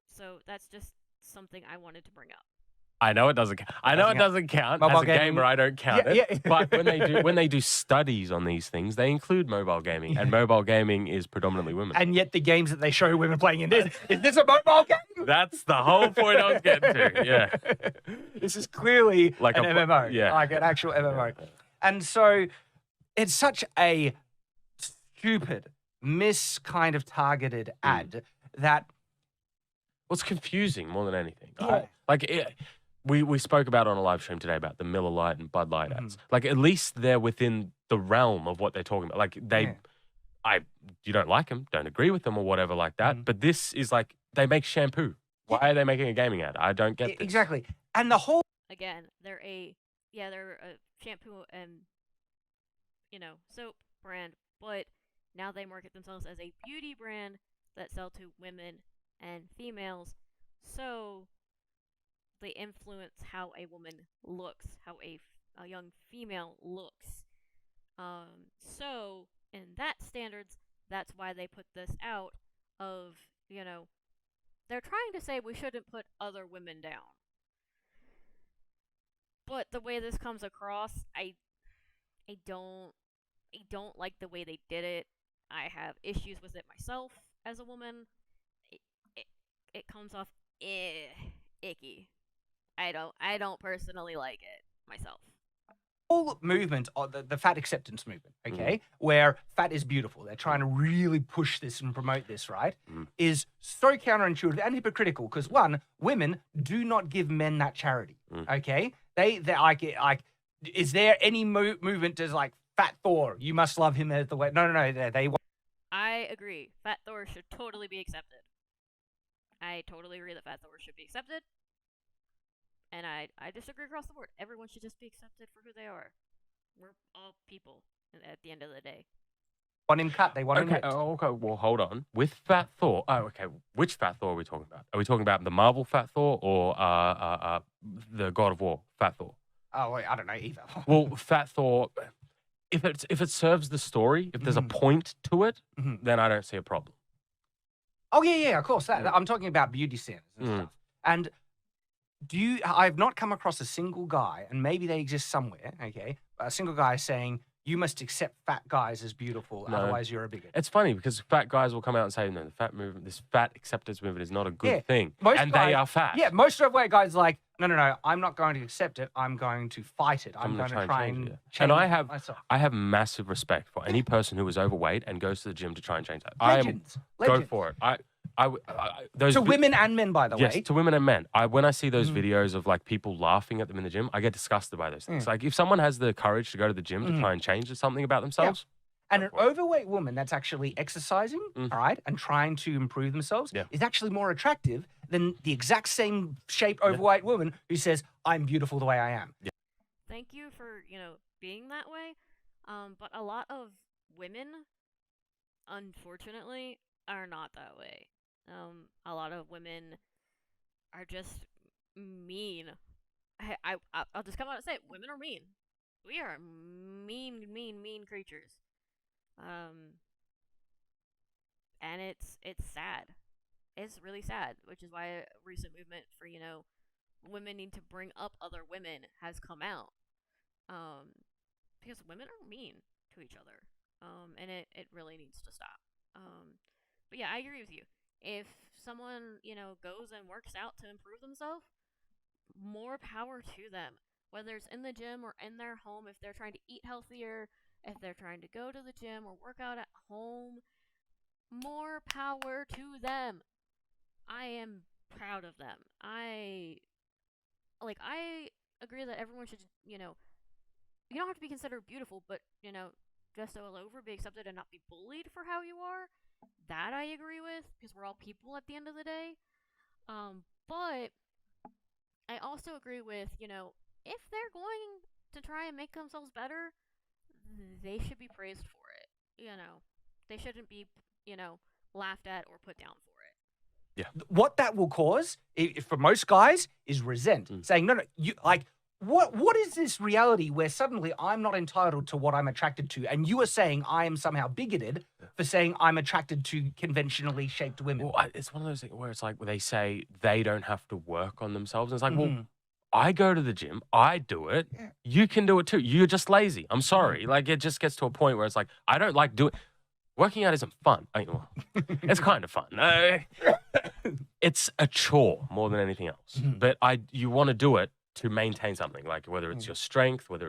So that's just something I wanted to bring up. I know it doesn't. I know it doesn't count. Mobile As a gamer, I don't count it. Yeah. But when they do studies on these things, they include mobile gaming, and mobile gaming is predominantly women. And yet the games that they show women playing in this, is this a mobile game? That's the whole point I was getting to. Yeah. This is clearly Like an a MMO. yeah. Like an actual MMO. And so it's such a stupid, kind of targeted ad that... Well, it's confusing more than anything. Yeah. We spoke about on a live stream today about the Miller Lite and Bud Light ads. Like, at least they're within the realm of what they're talking about. Like, you don't like them, don't agree with them or whatever like that. But this is like, they make shampoo. Why are they making a gaming ad? I don't get this. Exactly. And the whole... Again, they're a shampoo and soap brand, but now they market themselves as a beauty brand that sell to women and females. So they influence how a woman looks, how a young female looks. So in that standards, that's why they put this out of, they're trying to say we shouldn't put other women down. But the way this comes across, I don't like the way they did it. I have issues with it myself as a woman. It comes off icky. I don't personally like it myself. Whole movement, the fat acceptance movement, okay, where fat is beautiful, they're trying to really push this and promote this, right, is so counterintuitive and hypocritical because, one, women do not give men that charity, okay? They like, is there any movement as like, Fat Thor, you must love him as the way? No, they want... I agree. Fat Thor should totally be accepted. I totally agree that Fat Thor should be accepted. And I disagree across the board. Everyone should just be accepted for who they are. We're all people at the end of the day. Want him cut. They want him ripped. Okay, well, hold on. With Fat Thor, which Fat Thor are we talking about? Are we talking about the Marvel Fat Thor or the God of War Fat Thor? Oh, wait, I don't know either. Well, Fat Thor, if it serves the story, if there's a point to it, then I don't see a problem. Oh, yeah, of course. I'm talking about beauty standards and stuff. And I've not come across a single guy, and maybe they exist somewhere, okay, a single guy saying, you must accept fat guys as beautiful, No. otherwise you're a bigot. It's funny because fat guys will come out and say, no, this fat acceptance movement is not a good Yeah, thing. most And guys- they are fat. Yeah, most overweight guys are like, no, I'm not going to accept it. I'm going to fight it. I'm going to try and change it. change And I have myself. I have massive respect for any person who is overweight and goes to the gym to try and change that. Legends. Go for it. Those To women and men, by the Yes, way. to women and men. When I see those videos of like people laughing at them in the gym, I get disgusted by those things. Like if someone has the courage to go to the gym to try and change something about themselves, And an overweight woman that's actually exercising, all right, and trying to improve themselves Yeah. is actually more attractive than the exact same shape overweight woman who says, I'm beautiful the way I am. Thank you for, being that way. But a lot of women, unfortunately, are not that way. A lot of women are just mean. I'll just come out and say it. Women are mean. We are mean creatures. And it's sad. It's really sad, which is why a recent movement for, women need to bring up other women has come out. Because women are mean to each other. And it really needs to stop. But yeah, I agree with you. If someone, goes and works out to improve themselves, more power to them. Whether it's in the gym or in their home, if they're trying to eat healthier, if they're trying to go to the gym or work out at home, more power to them. I am proud of them. I agree that everyone should, you don't have to be considered beautiful, but, just all over, be accepted and not be bullied for how you are. That I agree with, because we're all people at the end of the day. But I also agree with, if they're going to try and make themselves better, they should be praised for it. They shouldn't be, laughed at or put down for it. Yeah. What that will cause, for most guys, is resent. Saying, no, you what is this reality where suddenly I'm not entitled to what I'm attracted to, and you are saying I am somehow bigoted for saying I'm attracted to conventionally shaped women? Well, it's one of those things where it's like they say they don't have to work on themselves. And it's like, well, I go to the gym, I do it. Yeah. You can do it too. You're just lazy. I'm sorry. Like it just gets to a point where it's like I don't like doing. Working out isn't fun. It's kind of fun. It's a chore more than anything else. But you want to do it to maintain something, like whether it's your strength, whether.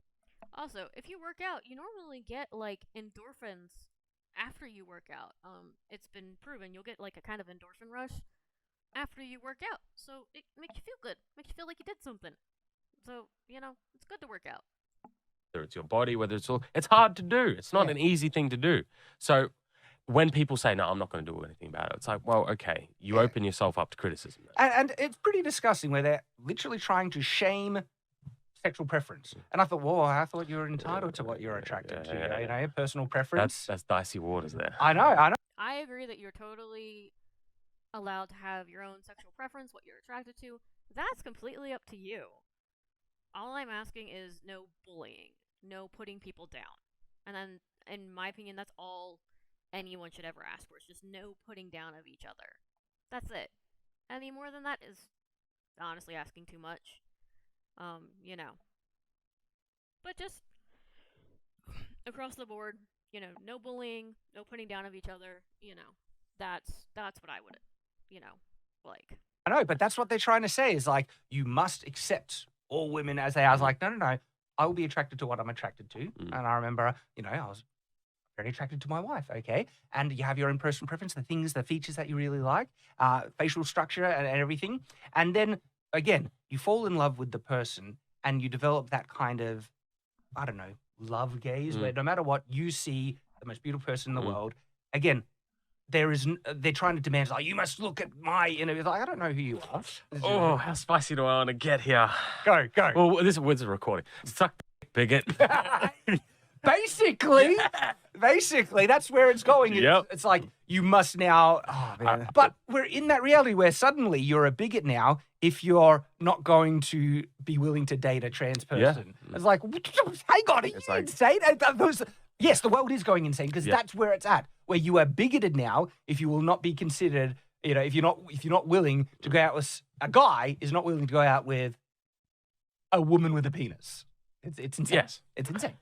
Also, if you work out, you normally get like endorphins after you work out. It's been proven you'll get like a kind of endorphin rush after you work out. So it makes you feel good. Makes you feel like you did something. So, it's good to work out. Whether it's your body, whether it's hard to do. It's not an easy thing to do. So when people say, no, I'm not going to do anything about it, it's like, well, okay, you open yourself up to criticism. And it's pretty disgusting where they're literally trying to shame sexual preference. And I thought, well, I thought you were entitled to what you're attracted to, personal preference. That's dicey waters there. I know. I agree that you're totally allowed to have your own sexual preference, what you're attracted to. That's completely up to you. All I'm asking is no bullying, no putting people down. And then, in my opinion, that's all anyone should ever ask for. It's just no putting down of each other. That's it. Any more than that is honestly asking too much. But just across the board, no bullying, no putting down of each other, that's what I would, like. I know, but that's what they're trying to say is like, you must accept all women as they are. I was like, no. I will be attracted to what I'm attracted to. And I remember, I was very attracted to my wife, okay? And you have your own personal preference, the features that you really like, facial structure and everything. And then, again, you fall in love with the person and you develop that kind of, I don't know, love gaze where no matter what, you see the most beautiful person in the world. Again, they're trying to demand, like, you must look at my, it's like, I don't know who you are. Oh, how spicy do I want to get here? Go. Well, this is a recording. Suck bigot. Basically, that's where it's going. It's like, you must now, but we're in that reality where suddenly you're a bigot now if you're not going to be willing to date a trans person. It's like, hang on, are you insane? Yes, the world is going insane because that's where it's at, where you are bigoted now if you will not be considered, if you're not willing to go out with, a guy is not willing to go out with a woman with a penis. It's insane. Yes. It's insane.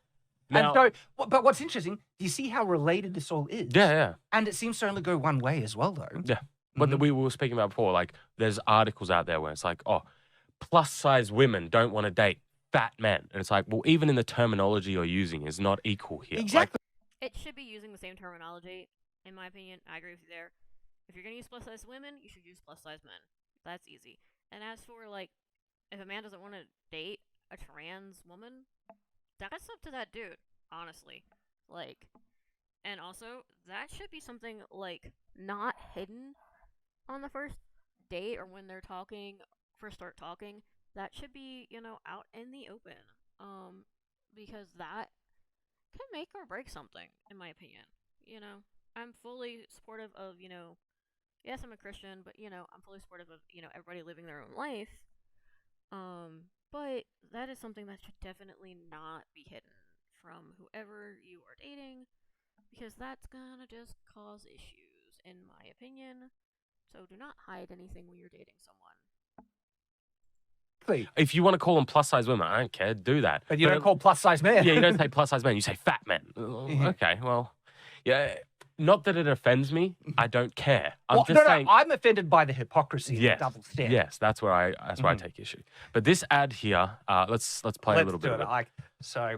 Now, And so, but what's interesting, do you see how related this all is? yeah. And it seems to only go one way as well, though. Yeah. But Mhm. we were speaking about before, like, there's articles out there where it's like, oh, plus size women don't want to date fat men. And it's like, well, even in the terminology you're using is not equal here. Exactly. It should be using the same terminology, in my opinion. I agree with you there. If you're gonna use plus size women, you should use plus size men. That's easy. And as for like, if a man doesn't want to date a trans woman, that's up to that dude, honestly. Like, and also that should be something like not hidden on the first date or when they're first start talking. That should be, out in the open. Because that can make or break something, in my opinion. I'm fully supportive of, yes, I'm a Christian, but, I'm fully supportive of, everybody living their own life. But that is something that should definitely not be hidden from whoever you are dating, because that's gonna just cause issues, in my opinion. So do not hide anything when you're dating someone. If you want to call them plus size women, I don't care. Do that. But you don't call plus size men. Yeah, you don't say plus size men. You say fat men. Okay, well, yeah. Not that it offends me. I don't care. I'm just saying. I'm offended by the hypocrisy, Yes, the double standard. yes, that's where I take issue. But this ad here, let's play a little bit of it. So,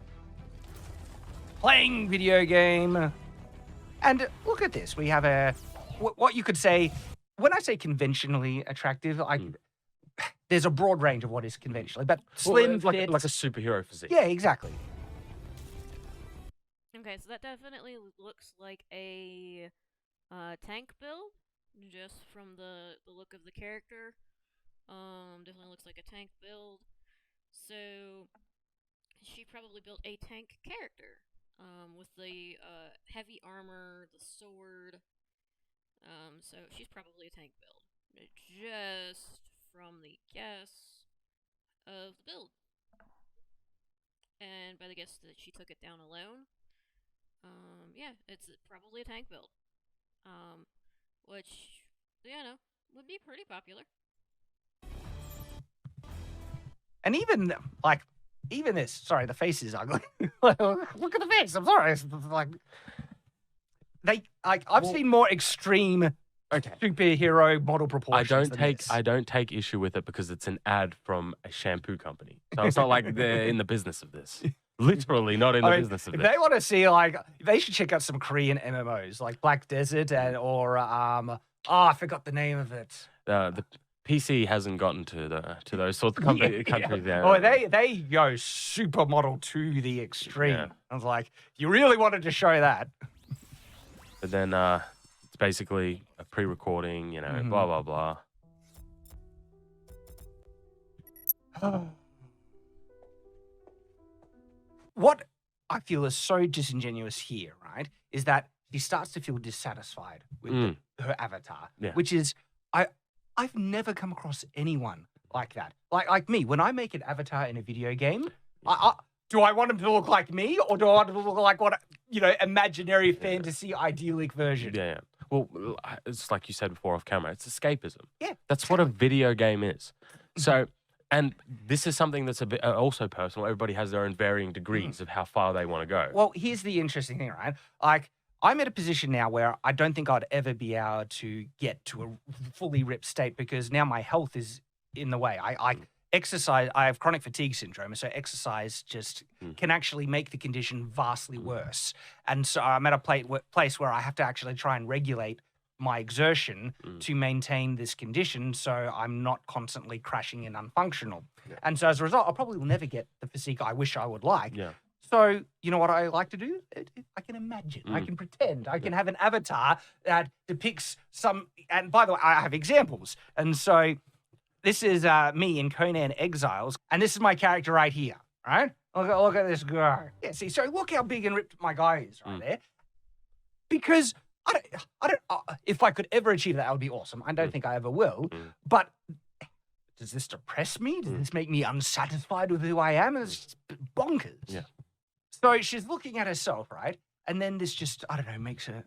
playing video game, and look at this. We have what you could say. When I say conventionally attractive, there's a broad range of what is conventionally, but slim, like fit. a superhero physique. Yeah, exactly. Okay, so that definitely looks like a tank build, just from the look of the character. Definitely looks like a tank build. So she probably built a tank character, with the heavy armor, the sword. So she's probably a tank build, just from the guess of the build, and by the guess that she took it down alone. Yeah, it's probably a tank build. Which, would be pretty popular. And even this. Sorry, the face is ugly. Look at the face. I'm sorry. It's I've seen more extreme superhero model proportions. I don't take issue with it because it's an ad from a shampoo company. So it's not like they're in the business of this. Literally not in the business of if this. they want to see, they should check out some Korean MMOs like Black Desert or I forgot the name of it. The PC hasn't gotten to those sorts of countries yet. Oh, they go supermodel to the extreme. Yeah. I was like, you really wanted to show that. But then it's basically a pre-recording, blah blah blah. What I feel is so disingenuous here, right, is that she starts to feel dissatisfied with her avatar, which is, I've never come across anyone like that. Like me, when I make an avatar in a video game, do I want him to look like me, or do I want him to look like what, imaginary fantasy idyllic version? Yeah. Well, it's like you said before off camera, it's escapism. Yeah. That's what a video game is. So, and this is something that's a bit also personal. Everybody has their own varying degrees of how far they want to go. Well, here's the interesting thing, right? Like, I'm at a position now where I don't think I'd ever be able to get to a fully ripped state because now my health is in the way. I exercise, I have chronic fatigue syndrome, so exercise just can actually make the condition vastly worse. And so I'm at a place where I have to actually try and regulate my exertion to maintain this condition so I'm not constantly crashing and unfunctional. Yeah. And so as a result, I probably will never get the physique I wish I would like. Yeah. So, you know what I like to do? I can imagine, I can pretend, I can have an avatar that depicts some, and by the way, I have examples. And so this is me in Conan Exiles, and this is my character right here, right? Look at this guy. Yeah, see, so look how big and ripped my guy is right there. Because I don't. If I could ever achieve that, that would be awesome. I don't think I ever will. But does this depress me? Does this make me unsatisfied with who I am? It's just bonkers. Yeah. So she's looking at herself, right? And then this just, I don't know, makes her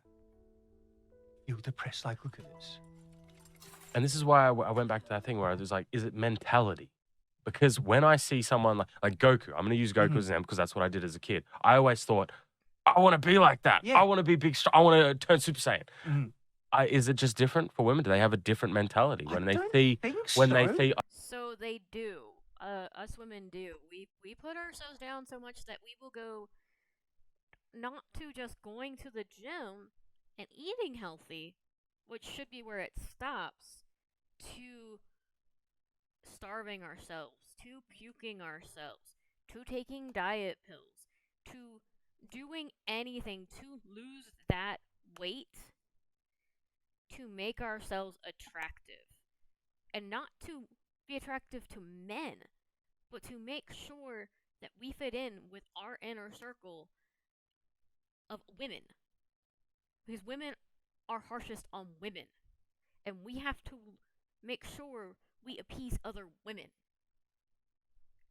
feel depressed. Like, look at this. And this is why I went back to that thing where I was like, is it mentality? Because when I see someone like Goku, I'm going to use Goku Mhm. as an example because that's what I did as a kid. I always thought, I want to be like that. Yeah. I want to be big. I want to turn Super Saiyan. Mhm. Is it just different for women? Do they have a different mentality I when they don't see think when they so. see? So they do. Us women do. We put ourselves down so much that we will go not to just going to the gym and eating healthy, which should be where it stops, to starving ourselves, to puking ourselves, to taking diet pills, to doing anything to lose that weight to make ourselves attractive. And not to be attractive to men, but to make sure that we fit in with our inner circle of women. Because women are harshest on women. And we have to make sure we appease other women.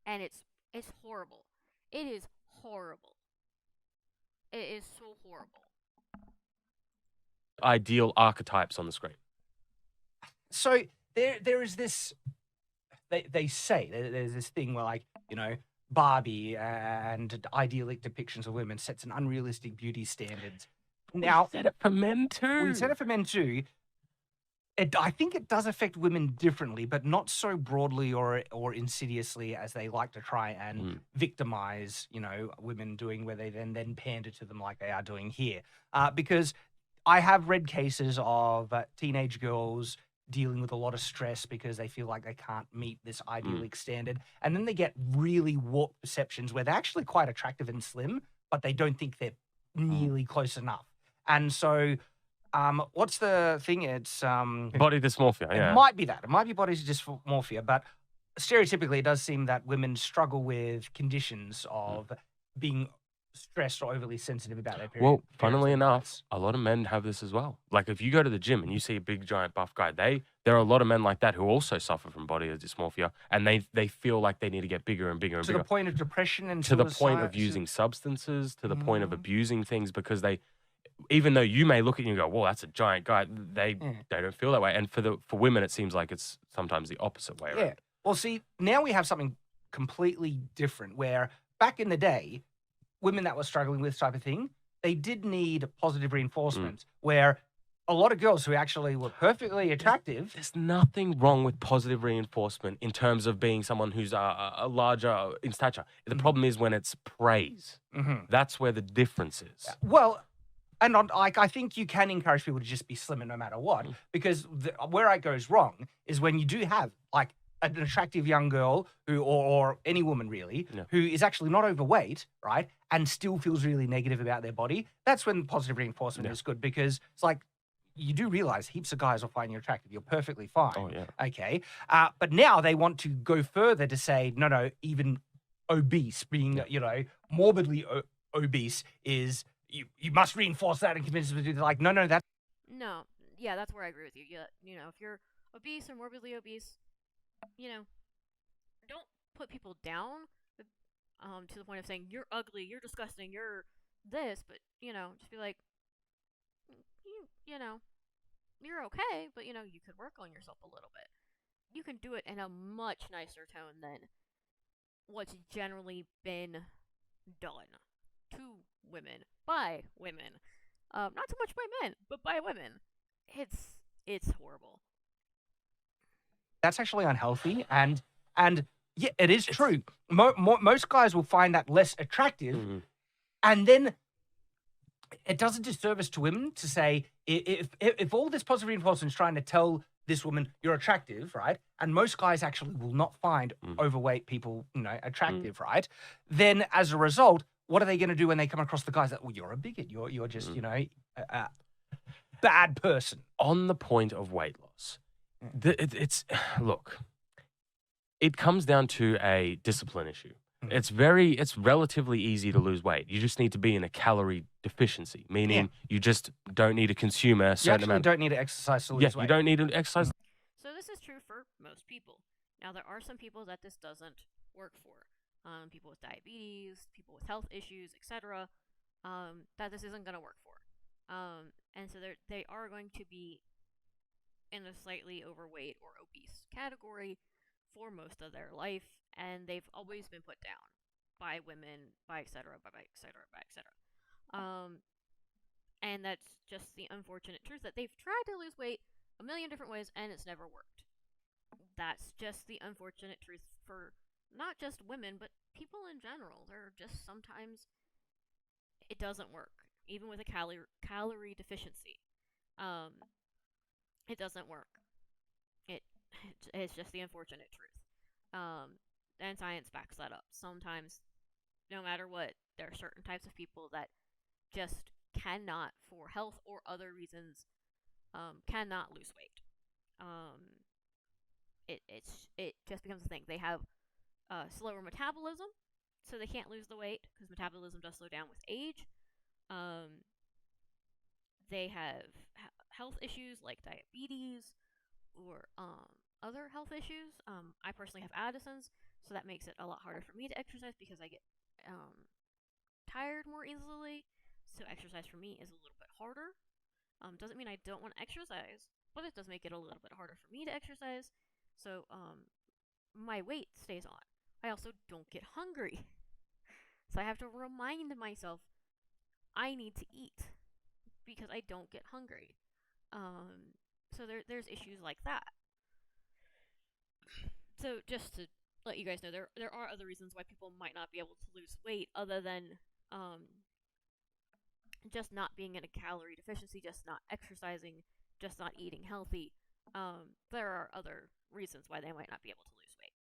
And it's horrible. It is horrible. It is so horrible. Ideal archetypes on the screen. So there is this. They say there's this thing where, like, you know, Barbie and idyllic depictions of women sets an unrealistic beauty standards. Now, we said it for men too. we said it for men too. I think it does affect women differently, but not so broadly or insidiously as they like to try and victimize, you know, women doing, where they then pander to them like they are doing here. Because I have read cases of teenage girls dealing with a lot of stress because they feel like they can't meet this idyllic standard, and then they get really warped perceptions where they're actually quite attractive and slim, but they don't think they're nearly close enough. And so, what's the thing? It's Body dysmorphia. Yeah. it might be that. It might be body dysmorphia, but stereotypically, it does seem that women struggle with conditions of being stressed or overly sensitive about their period. Well, funnily enough, a lot of men have this as well. Like if you go to the gym and you see a big, giant, buff guy, there are a lot of men like that who also suffer from body dysmorphia, and they feel like they need to get bigger and bigger and to bigger. the point of depression and To the point of suicide- using substances, to the point of abusing things, because even though you may look at you and go, "Well, that's a giant guy," they don't feel that way. And for women, it seems like it's sometimes the opposite way around. Yeah. Well, see, now we have something completely different. Where back in the day, women that were struggling with this type of thing, they did need positive reinforcement. Where a lot of girls who actually were perfectly attractive. There's nothing wrong with positive reinforcement in terms of being someone who's a larger in stature. The problem is when it's praise. That's where the difference is. Well, and I think you can encourage people to just be slimmer no matter what, because where it goes wrong is when you do have like an attractive young girl who, or any woman really, who is actually not overweight, right, and still feels really negative about their body. That's when positive reinforcement is good, because it's like, you do realize heaps of guys will find you attractive. You're perfectly fine. Oh, yeah. Okay. But now they want to go further to say, no, even obese, being, you know, morbidly obese is, you must reinforce that and convince them to do, like, no, that's. No, yeah, that's where I agree with you. You know, if you're obese or morbidly obese, you know, don't put people down to the point of saying you're ugly, you're disgusting, you're this, but you know, just be like, you know, you're okay, but you know, you could work on yourself a little bit. You can do it in a much nicer tone than what's generally been done to women by women. Not so much by men, but by women. It's horrible. That's actually unhealthy, and yeah, it is true. Most guys will find that less attractive, and then it does a disservice to women to say, if all this positive reinforcement is trying to tell this woman you're attractive, right, and most guys actually will not find overweight people, you know, attractive, right, then as a result, what are they going to do when they come across the guys that, well, you're a bigot, you're just, you know, a bad person. On the point of weight loss, look, it comes down to a discipline issue. It's relatively easy to lose weight. You just need to be in a calorie deficiency, meaning you just don't need to consume a certain amount. You don't need to exercise to lose weight. You don't need to exercise. So this is true for most people. Now there are some people that this doesn't work for. People with diabetes, people with health issues, etc. That this isn't going to work for. And so they are going to be in a slightly overweight or obese category for most of their life, and they've always been put down by women, by etc., by etc., by etc. And that's just the unfortunate truth that they've tried to lose weight a million different ways and it's never worked. That's just the unfortunate truth for not just women, but people in general. There are just sometimes it doesn't work, even with a calorie deficiency. It doesn't work. It it's just the unfortunate truth. And science backs that up. Sometimes, no matter what, there are certain types of people that just cannot, for health or other reasons, cannot lose weight. It just becomes a thing. They have slower metabolism, so they can't lose the weight because metabolism does slow down with age. They have health issues like diabetes or other health issues. I personally have Addison's, so that makes it a lot harder for me to exercise because I get tired more easily. So exercise for me is a little bit harder. Doesn't mean I don't want to exercise, but it does make it a little bit harder for me to exercise. So my weight stays on. I also don't get hungry. So I have to remind myself I need to eat because I don't get hungry. So there's issues like that. So just to let you guys know, there are other reasons why people might not be able to lose weight other than just not being in a calorie deficiency, just not exercising, just not eating healthy. There are other reasons why they might not be able to lose weight.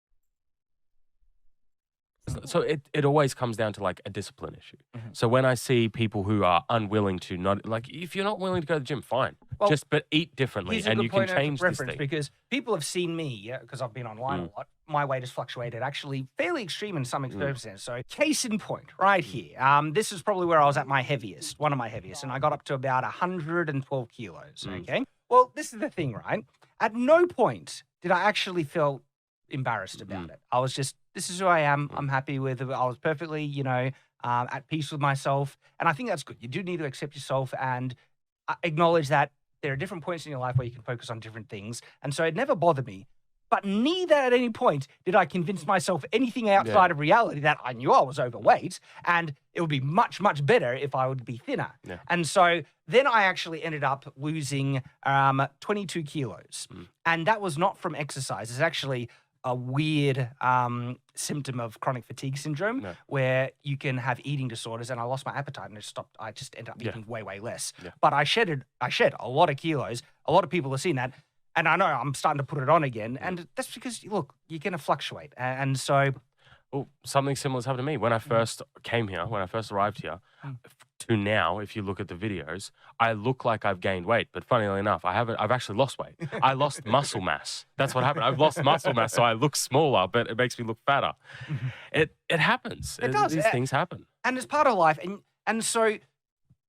So it always comes down to like a discipline issue. So when I see people who are unwilling to not, like, if you're not willing to go to the gym, fine. Well, but eat differently Here's a and good you can point of change this reference thing. because people have seen me, because I've been online a lot. My weight has fluctuated, actually fairly extreme in some circumstances. So, case in point, right here. This is probably where I was at my heaviest, one of my heaviest, and I got up to about 112 kilos. Okay. Well, this is the thing, right? At no point did I actually feel embarrassed about it. I was just, this is who I am. I'm happy with it. I was perfectly, at peace with myself, and I think that's good. You do need to accept yourself and acknowledge that there are different points in your life where you can focus on different things. And so it never bothered me. But neither at any point did I convince myself anything outside of reality that I knew I was overweight and it would be much, much better if I would be thinner. Yeah. And so then I actually ended up losing 22 kilos. And that was not from exercise. It's actually a weird symptom of chronic fatigue syndrome where you can have eating disorders, and I lost my appetite and it stopped. I just ended up eating way, way less. But I shed a lot of kilos. A lot of people have seen that. And I know I'm starting to put it on again. And that's because, look, you're going to fluctuate. And so... Well, something similar has happened to me. When I first came here, when I first arrived here, to now, if you look at the videos, I look like I've gained weight. But funnily enough, I've actually lost weight. I lost muscle mass. That's what happened. I've lost muscle mass, so I look smaller, but it makes me look fatter. It happens. It does. These things happen. And it's part of life. And so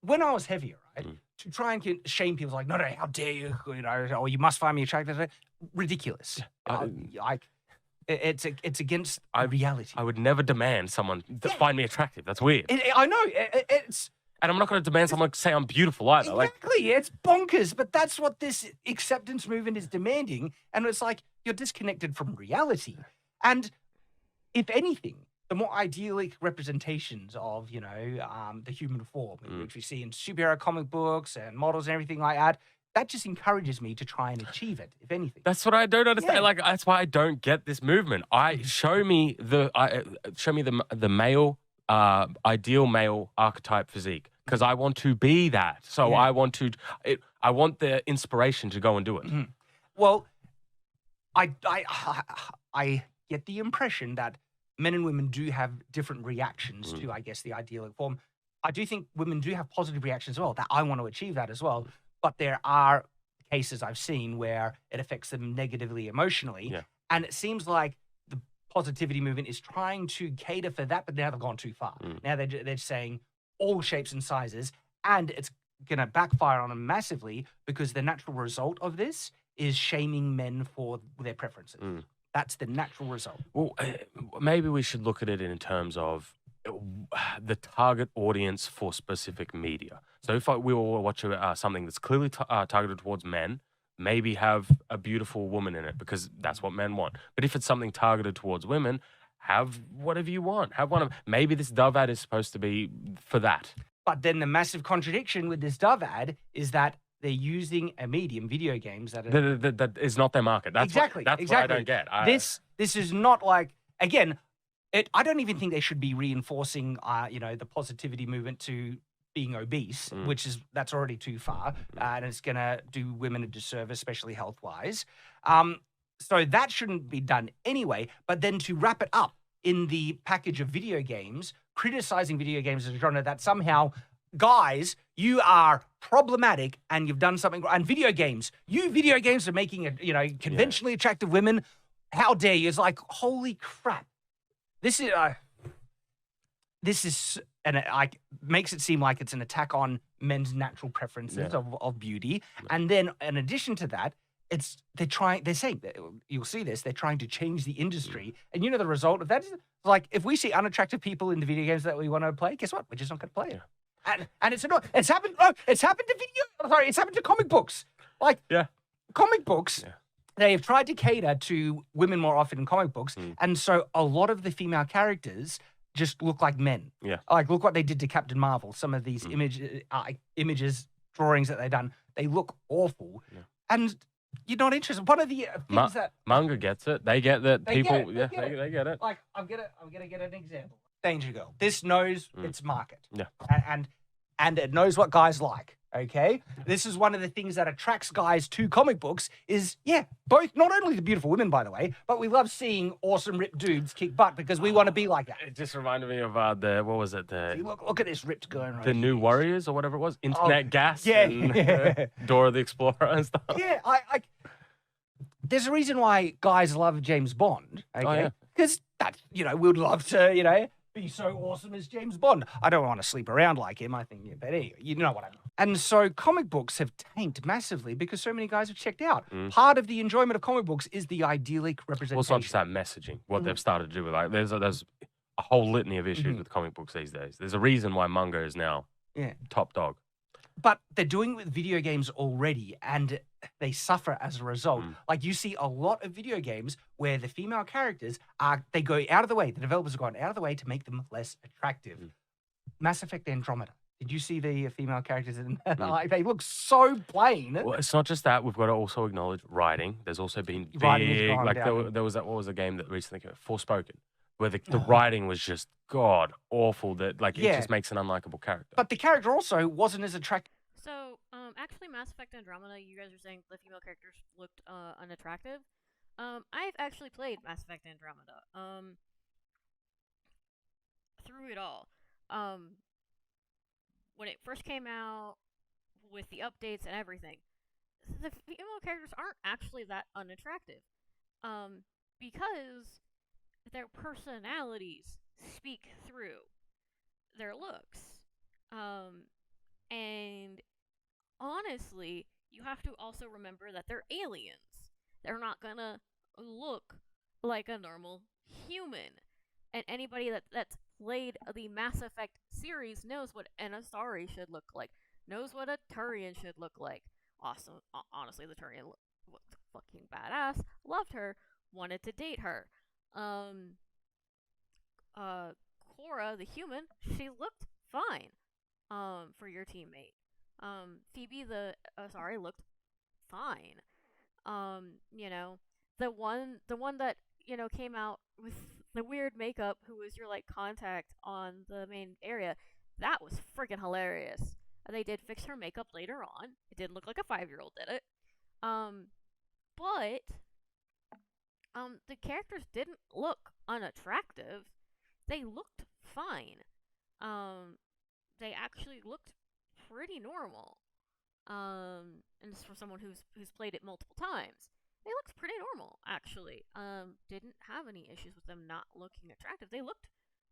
when I was heavier, right, to try and shame people like, no, how dare you, or you must find me attractive. Ridiculous. It's against reality. I would never demand someone to find me attractive. That's weird. I know. It's... And I'm not going to demand someone say I'm beautiful either. Exactly. It's bonkers. But that's what this acceptance movement is demanding. And it's like you're disconnected from reality. And if anything, the more idyllic representations of, the human form, which we see in superhero comic books and models and everything like that, that just encourages me to try and achieve it, if anything. That's what I don't understand. Yeah. Like, that's why I don't get this movement. Show me the male, ideal male archetype physique, because I want to be that. So I want the inspiration to go and do it. Well, I get the impression that men and women do have different reactions to, I guess, the idyllic form. I do think women do have positive reactions as well, that I want to achieve that as well. But there are cases I've seen where it affects them negatively emotionally. Yeah. And it seems like the positivity movement is trying to cater for that, but now they've gone too far. Now they're saying all shapes and sizes, and it's going to backfire on them massively because the natural result of this is shaming men for their preferences. That's the natural result. Well, maybe we should look at it in terms of the target audience for specific media. So if we will watch something that's clearly targeted towards men, maybe have a beautiful woman in it because that's what men want. But if it's something targeted towards women, have whatever you want. Have one of maybe this Dove ad is supposed to be for that. But then the massive contradiction with this Dove ad is that they're using a medium, video games, that are That is not their market. That's exactly what I don't get. This is not like, again, I don't even think they should be reinforcing the positivity movement to being obese, that's already too far, and it's going to do women a disservice, especially health-wise. So that shouldn't be done anyway. But then to wrap it up in the package of video games, criticizing video games as a genre that somehow, guys, you are problematic and you've done something. And video games are making conventionally attractive women. How dare you? It's like, holy crap. This is and it makes it seem like it's an attack on men's natural preferences of beauty. And then in addition to that, they're saying that, you'll see this, they're trying to change the industry. And the result of that is, like, if we see unattractive people in the video games that we want to play, guess what? We're just not going to play it. And it's happened to comic books. Like, comic books, they have tried to cater to women more often in comic books. And so a lot of the female characters just look like men. Yeah. Like, look what they did to Captain Marvel. Some of these images, drawings that they've done, they look awful. Yeah. And you're not interested. One of the things that manga gets it. They get that they people. Get they get it. Like, I'm gonna get an example. Danger Girl. This knows its market. Yeah. And it knows what guys like. Okay. This is one of the things that attracts guys to comic books. Is both, not only the beautiful women, by the way, but we love seeing awesome ripped dudes kick butt because we want to be like that. It just reminded me of what was it? See, look at this ripped guy right The New Warriors or whatever it was. Internet Gas. Yeah. And, Dora the Explorer and stuff. Yeah. There's a reason why guys love James Bond. Okay. Because we'd love to, be so awesome as James Bond. I don't want to sleep around like him, I think, but anyway, you know what I mean. And so comic books have tanked massively because so many guys have checked out. Part of the enjoyment of comic books is the idyllic representation. Well, it's not just that messaging, what they've started to do with, like, there's a whole litany of issues with comic books these days. There's a reason why manga is now top dog. But they're doing it with video games already, and they suffer as a result. Like, you see a lot of video games where the female characters they go out of the way, the developers have gone out of the way to make them less attractive. Mass Effect Andromeda. Did you see the female characters in that? Like, they look so plain. Well, it's not just that. We've got to also acknowledge writing. There's also been big, like, there was what was a game that recently came out, Forspoken, where the writing was just god awful. That, like, it just makes an unlikable character. But the character also wasn't as attractive. So, actually, Mass Effect Andromeda, you guys are saying the female characters looked unattractive. I've actually played Mass Effect Andromeda. Through it all. When it first came out, with the updates and everything, the female characters aren't actually that unattractive. Because their personalities speak through their looks. And honestly, you have to also remember that they're aliens. They're not gonna look like a normal human. And anybody that's played the Mass Effect series knows what an Asari should look like, knows what a Turian should look like. Awesome. Honestly, the Turian looked fucking badass. Loved her. Wanted to date her. Cora, the human, she looked fine. For your teammate. Phoebe, the Asari, looked fine. The one that, came out with the weird makeup, who was your, like, contact on the main area, that was freaking hilarious. They did fix her makeup later on. It didn't look like a 5-year-old did it. But the characters didn't look unattractive. They looked fine. They actually looked pretty normal. And this for someone who's played it multiple times. They looked pretty normal, actually. Didn't have any issues with them not looking attractive. They looked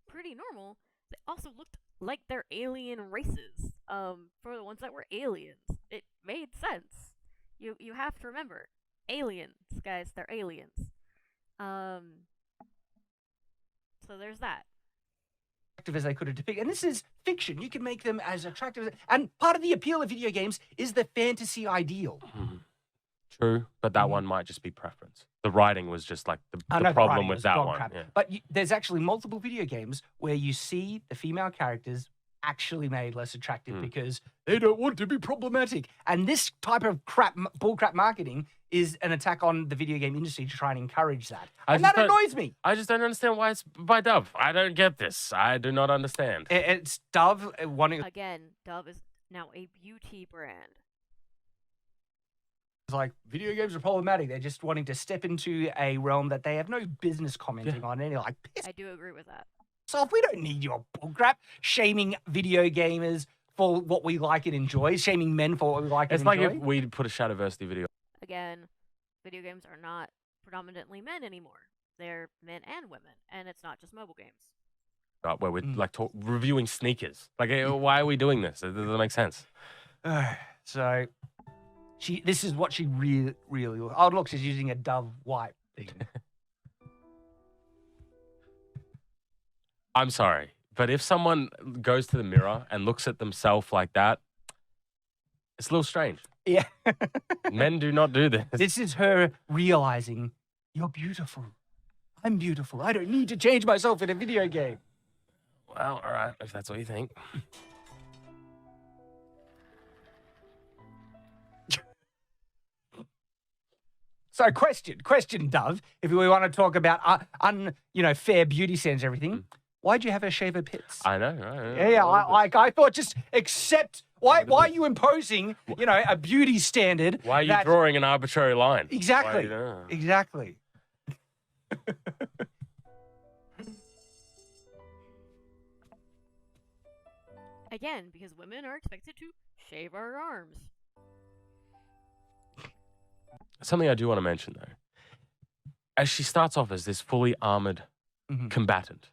pretty normal. They also looked like they're alien races. For the ones that were aliens. It made sense. You have to remember. Aliens, guys, they're aliens. So there's that. As they could have depicted. And this is fiction. You can make them as attractive and part of the appeal of video games is the fantasy ideal. True, but that Mhm. one might just be preference. The writing was just like I the know the problem writing with was that dog one. crap, Yeah. but there's actually multiple video games where you see the female characters actually made less attractive because they don't want to be problematic. And this type of bullcrap marketing is an attack on the video game industry to try and encourage that. And that annoys me. I just don't understand why it's by Dove. I don't get this. I do not understand. It's Dove wanting Again, Dove is now a beauty brand. like video games are problematic. They're just wanting to step into a realm that they have no business commenting on. And like, piss I do agree with that. off. We don't need your bullcrap shaming video gamers for what we like and enjoy, shaming men for what we like It's and like enjoy. if we put a Shadowversity video. Again, video games are not predominantly men anymore. They're men and women, and it's not just mobile games. Where we're like reviewing sneakers. Like, why are we doing this? It doesn't make sense. So, this is what she really. Oh, look, she's using a Dove wipe thing. I'm sorry, but if someone goes to the mirror and looks at themselves like that, it's a little strange. Yeah. Men do not do this. This is her realizing you're beautiful. I'm beautiful. I don't need to change myself in a video game. Well, all right, if that's what you think. So, question, Dove. If we want to talk about fair beauty standards and everything, why'd you have her shave her pits? I know, right? Yeah, I thought just accept. Why are you imposing, a beauty standard? Why are you drawing an arbitrary line? Exactly. Exactly. Again, because women are expected to shave our arms. Something I do want to mention, though. As she starts off as this fully armored combatant,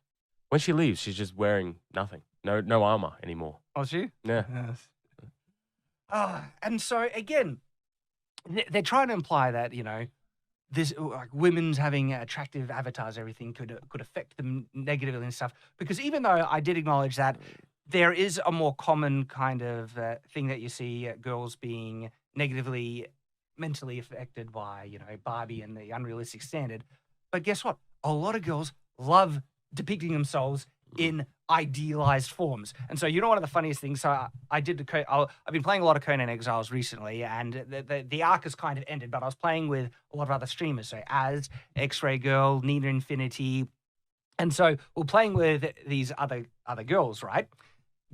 when she leaves, she's just wearing nothing. No armor anymore. Oh, she? Yeah. Yes. And so, again, they're trying to imply that, this like women's having attractive avatars, everything could affect them negatively and stuff. Because even though I did acknowledge that there is a more common kind of thing that you see girls being negatively mentally affected by, Barbie and the unrealistic standard. But guess what? A lot of girls love depicting themselves in idealized forms. And so, one of the funniest things, so I've been playing a lot of Conan Exiles recently, and the arc has kind of ended, but I was playing with a lot of other streamers. So Az, X-Ray Girl, Nina Infinity. And so we're playing with these other girls, right?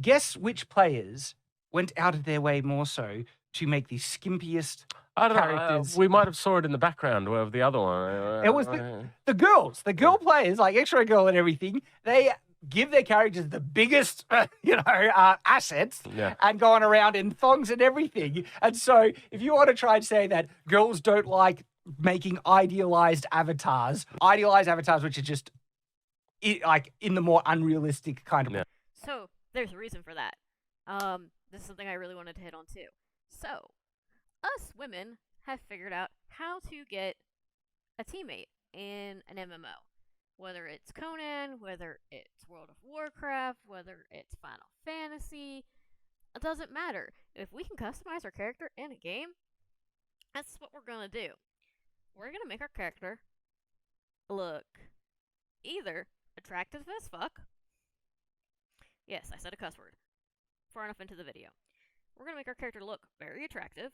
Guess which players went out of their way more so to make the skimpiest I don't know. characters. We might have saw it in the background of the other one. It was the girls, the girl players, like X-Ray Girl and everything. They give their characters the biggest, assets, and going around in thongs and everything. And so, if you want to try and say that girls don't like making idealized avatars, which are just like in the more unrealistic kind of. Yeah. So there's a reason for that. This is something I really wanted to hit on too. So, us women have figured out how to get a teammate in an MMO. Whether it's Conan, whether it's World of Warcraft, whether it's Final Fantasy, it doesn't matter. If we can customize our character in a game, that's what we're gonna do. We're gonna make our character look either attractive as fuck. Yes, I said a cuss word. Far enough into the video. We're gonna make our character look very attractive.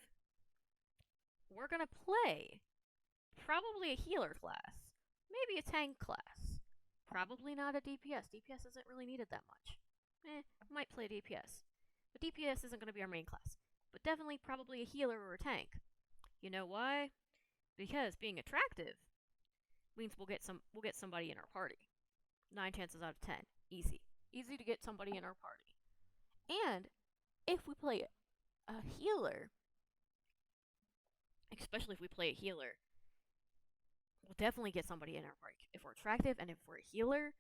We're gonna play probably a healer class. Maybe a tank class. Probably not a DPS. DPS isn't really needed that much. Might play DPS. But DPS isn't going to be our main class. But definitely probably a healer or a tank. You know why? Because being attractive means we'll get somebody in our party. 9 chances out of 10. Easy. Easy to get somebody in our party. And if we play a healer, especially if we play a healer, we'll definitely get somebody in our party. If we're attractive and if we're a healer,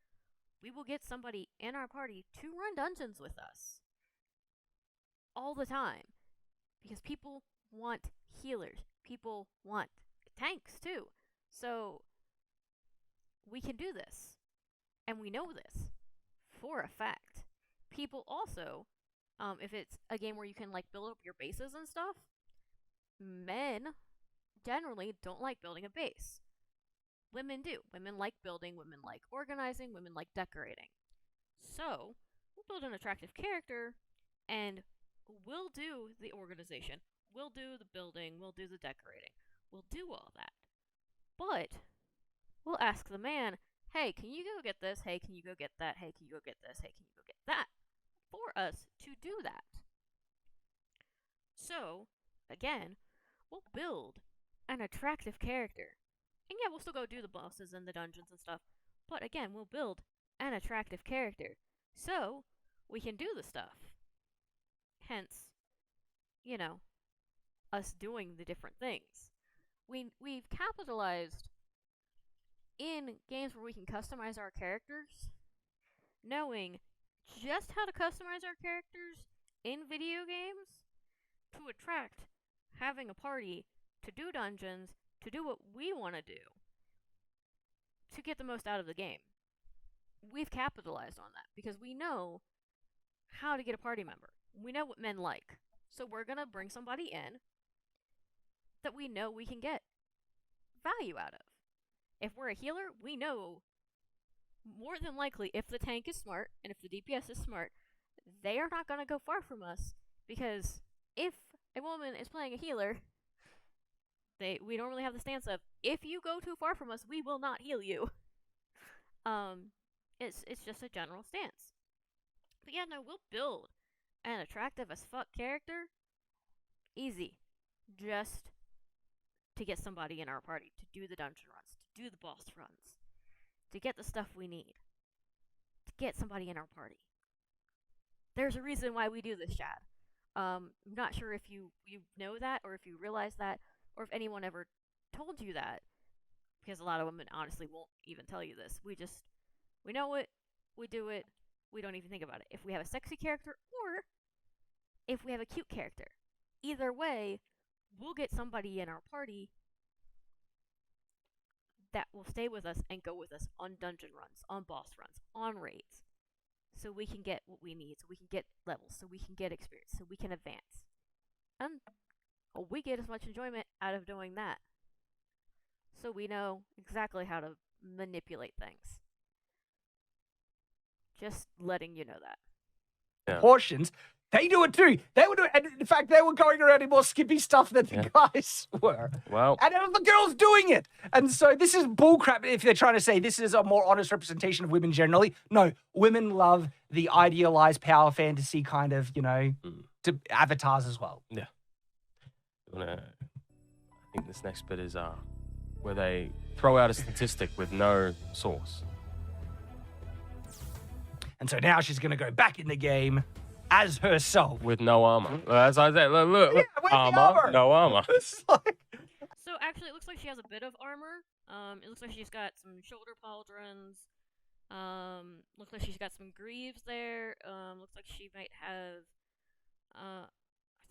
we will get somebody in our party to run dungeons with us. All the time. Because people want healers. People want tanks too. So, we can do this. And we know this for a fact. People also, if it's a game where you can build up your bases and stuff, men generally don't like building a base. Women do. Women like building, women like organizing, women like decorating. So, we'll build an attractive character, and we'll do the organization, we'll do the building, we'll do the decorating, we'll do all that. But, we'll ask the man, hey, can you go get this? Hey, can you go get that? Hey, can you go get this? Hey, can you go get that? For us to do that. So, again, we'll build an attractive character. And yeah, we'll still go do the bosses and the dungeons and stuff. But again, we'll build an attractive character. So, we can do the stuff. Hence, you know, us doing the different things. We've capitalized in games where we can customize our characters, knowing just how to customize our characters in video games to attract having a party, to do dungeons, to do what we want to do, to get the most out of the game. We've capitalized on that because we know how to get a party member. We know what men like. So we're going to bring somebody in that we know we can get value out of. If we're a healer, we know more than likely if the tank is smart and if the DPS is smart, they are not going to go far from us because if a woman is playing a healer, we normally have the stance of, if you go too far from us, we will not heal you. It's just a general stance. But yeah, no, we'll build an attractive as fuck character. Easy. Just to get somebody in our party, to do the dungeon runs, to do the boss runs, to get the stuff we need, to get somebody in our party. There's a reason why we do this, Chad. I'm not sure if you know that, or if you realize that, or if anyone ever told you that, because a lot of women honestly won't even tell you this. We know it, we do it, we don't even think about it. If we have a sexy character, or if we have a cute character, either way, we'll get somebody in our party that will stay with us and go with us on dungeon runs, on boss runs, on raids, so we can get what we need, so we can get levels, so we can get experience, so we can advance. And we get as much enjoyment out of doing that. So we know exactly how to manipulate things. Just letting you know that. Yeah. Portions, they do it too. They would do it. And in fact, they were going around in more skippy stuff than the guys were. Well, And it was the girls doing it. And so this is bullcrap if they're trying to say this is a more honest representation of women generally. No, women love the idealized power fantasy kind of, to avatars as well. yeah. I think this next bit is where they throw out a statistic with no source. And so now she's going to go back in the game as herself. With no armor. As I said, look, Yeah, where's the armor? no armor. It's like, So actually, it looks like she has a bit of armor. It looks like she's got some shoulder pauldrons. Looks like she's got some greaves there. Looks like she might have. I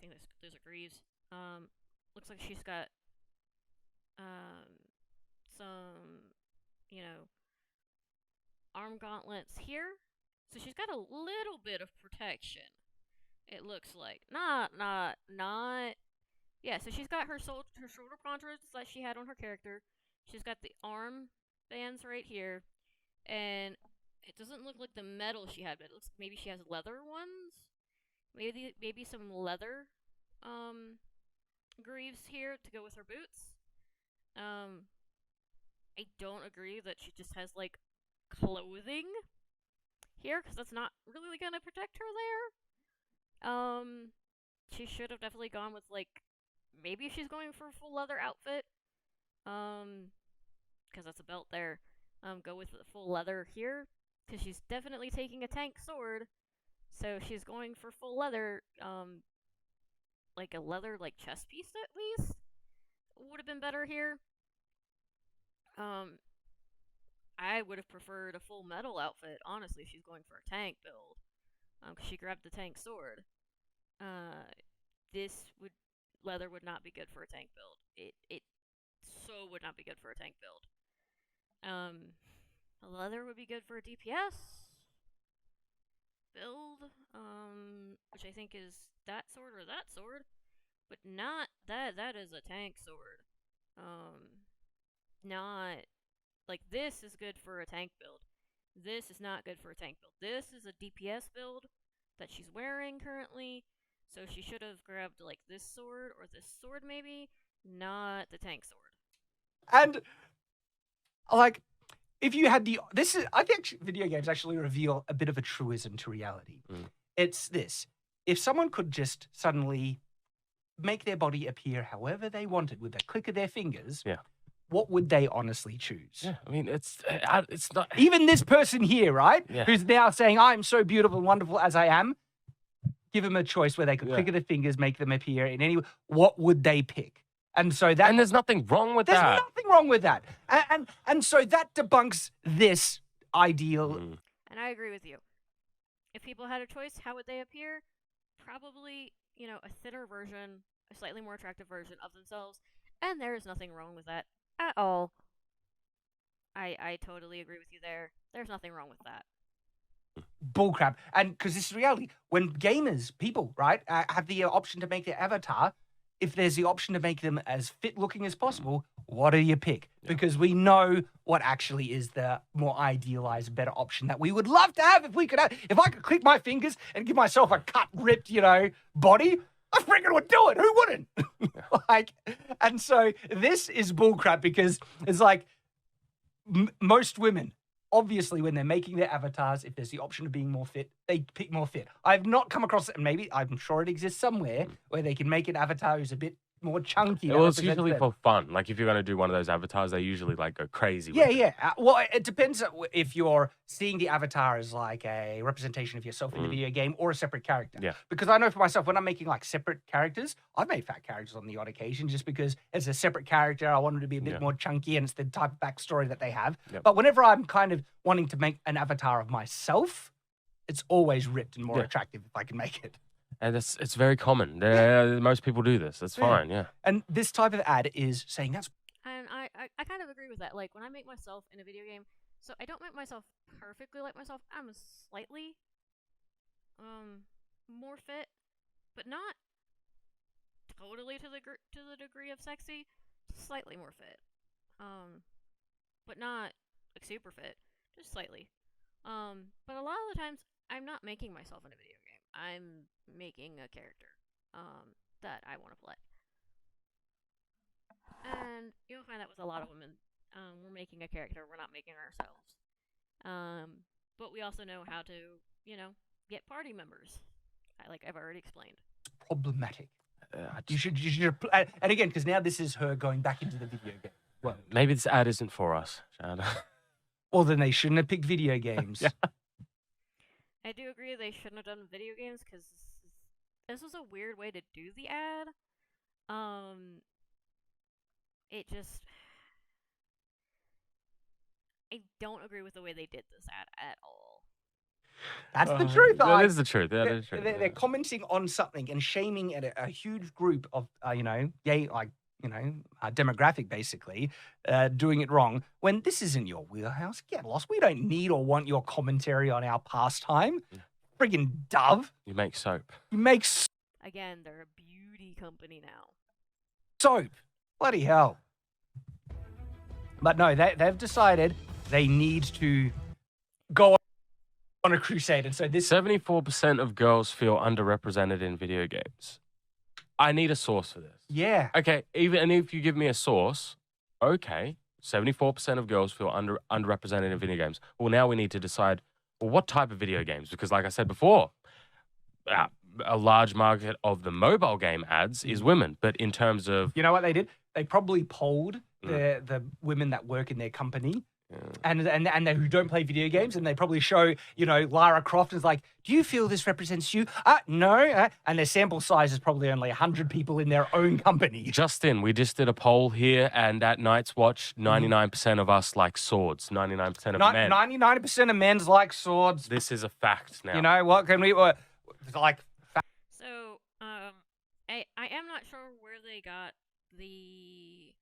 think those are greaves. Looks like she's got some, arm gauntlets here. So she's got a little bit of protection. It looks like not. Yeah. So she's got her shoulder pauldrons that she had on her character. She's got the arm bands right here, and it doesn't look like the metal she had, but it looks like maybe she has leather ones. Maybe some leather greaves here to go with her boots. I don't agree that she just has like clothing here, because that's not really gonna protect her there. She should have definitely gone with like, maybe if she's going for a full leather outfit, because that's a belt there. Go with the full leather here, because she's definitely taking a tank sword. So she's going for full leather, like a leather like chest piece at least would have been better here. I would have preferred a full metal outfit, honestly, if she's going for a tank build. Because she grabbed the tank sword. Leather would not be good for a tank build. It so would not be good for a tank build. Leather would be good for a DPS build, which I think is that sword or that sword, but not that. That is a tank sword. Not like this is good for a tank build. This is not good for a tank build. This is a DPS build that she's wearing currently, so she should have grabbed like this sword or this sword maybe, not the tank sword. And like, if you had I think video games actually reveal a bit of a truism to reality. It's this: if someone could just suddenly make their body appear however they wanted with a click of their fingers, what would they honestly choose? Yeah, I mean, it's not Even this person here, right? Yeah. Who's now saying, I'm so beautiful and wonderful as I am. Give them a choice where they could click of their fingers, make them appear in any way. What would they pick? And so that. And there's nothing wrong with that. There's nothing wrong with that. And so that debunks this ideal. And I agree with you. If people had a choice, how would they appear? Probably, a thinner version, a slightly more attractive version of themselves. And there is nothing wrong with that at all. I totally agree with you there. There's nothing wrong with that. Bullcrap. And because this is reality, when gamers, people, right, have the option to make their avatar, if there's the option to make them as fit looking as possible, what do you pick? Because we know what actually is the more idealized, better option that we would love to have if we could have. If I could click my fingers and give myself a cut, ripped, body, I freaking would do it. Who wouldn't? And so this is bullcrap because it's like most women, obviously, when they're making their avatars, if there's the option of being more fit, they pick more fit. I've not come across it, and maybe I'm sure it exists somewhere where they can make an avatar who's a bit more chunky. Well, it's usually for fun. Like if you're going to do one of those avatars, they usually like go crazy. with it. Well, it depends if you're seeing the avatar as like a representation of yourself in the video game or a separate character. Yeah. Because I know for myself, when I'm making like separate characters, I've made fat characters on the odd occasion just because as a separate character, I want them to be a bit more chunky and it's the type of backstory that they have. Yep. But whenever I'm kind of wanting to make an avatar of myself, it's always ripped and more attractive if I can make it. And it's very common. Most people do this. That's fine, yeah. And this type of ad is saying that's... And I kind of agree with that. Like, when I make myself in a video game, so I don't make myself perfectly like myself. I'm slightly more fit, but not totally to the degree of sexy. Slightly more fit. But not like super fit. Just slightly. But a lot of the times, I'm not making myself in a video game. I'm making a character that I want to play. And you'll find that with a lot of women. We're making a character, we're not making ourselves. But we also know how to, get party members. Like I've already explained. Problematic. You should, and again, because now this is her going back into the video game. Well, maybe this ad isn't for us, Chad. Well, then they shouldn't have picked video games. I do agree they shouldn't have done video games because this was a weird way to do the ad. It just... I don't agree with the way they did this ad at all. That's the truth. That is the truth. That is true. They're commenting on something and shaming at a huge group of, gay, demographic, basically, doing it wrong. When this isn't your wheelhouse, get lost. We don't need or want your commentary on our pastime. Friggin' dove. You make soap. You make Again, they're a beauty company now. soap. Bloody hell. But no, they've decided they need to go on a crusade. And so this... 74% of girls feel underrepresented in video games. I need a source for this. Yeah. Okay, and if you give me a source, okay, 74% of girls feel underrepresented in video games. Well, now we need to decide, well, what type of video games? Because like I said before, a large market of the mobile game ads is women. But in terms of... You know what they did? They probably polled the women that work in their company and who don't play video games, and they probably show, Lara Croft is like, do you feel this represents you? No. And their sample size is probably only 100 people in their own company. Justin, we just did a poll here, and at Night's Watch, 99% of us like swords. 99% of men. 99% of men like swords. This is a fact now. You know what? Can we... like... So, I am not sure where they got the...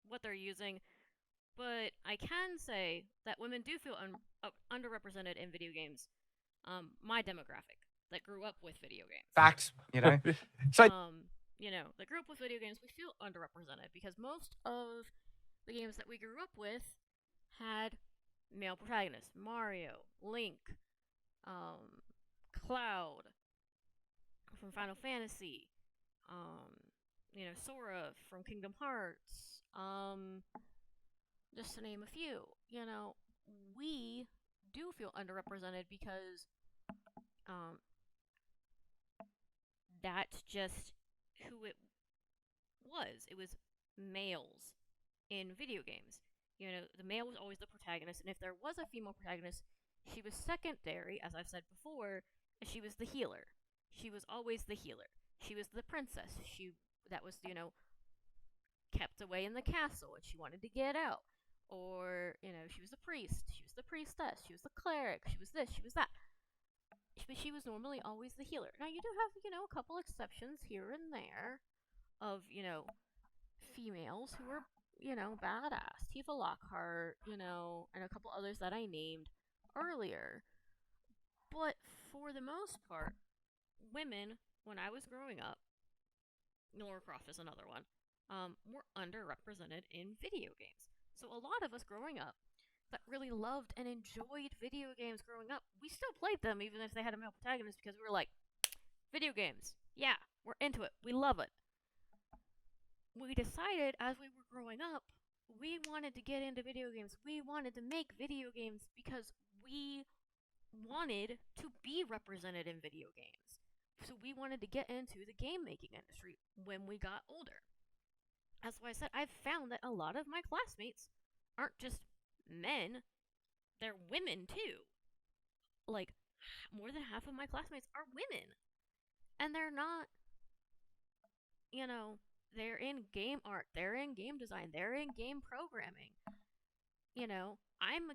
what they're using. But I can say that women do feel underrepresented in video games. My demographic that grew up with video games. Facts, So, that grew up with video games, we feel underrepresented because most of the games that we grew up with had male protagonists. Mario, Link, Cloud from Final Fantasy, Sora from Kingdom Hearts, just to name a few. We do feel underrepresented because that's just who it was. It was males in video games. The male was always the protagonist, and if there was a female protagonist, she was secondary, as I've said before, and she was the healer. She was always the healer. She was the princess. That was, kept away in the castle, and she wanted to get out. Or, she was the priest. She was the priestess. She was the cleric. She was this. She was that. But she was normally always the healer. Now, you do have, a couple exceptions here and there of, females who were, badass. Tifa Lockhart, and a couple others that I named earlier. But for the most part, women, when I was growing up, Lara Croft is another one, were underrepresented in video games. So a lot of us growing up that really loved and enjoyed video games growing up, we still played them even if they had a male protagonist because we were like, video games, yeah, we're into it, we love it. We decided as we were growing up, we wanted to get into video games. We wanted to make video games because we wanted to be represented in video games. So we wanted to get into the game making industry when we got older. That's why I said I've found that a lot of my classmates aren't just men, they're women too. Like, more than half of my classmates are women. And they're not, they're in game art, they're in game design, they're in game programming. I'm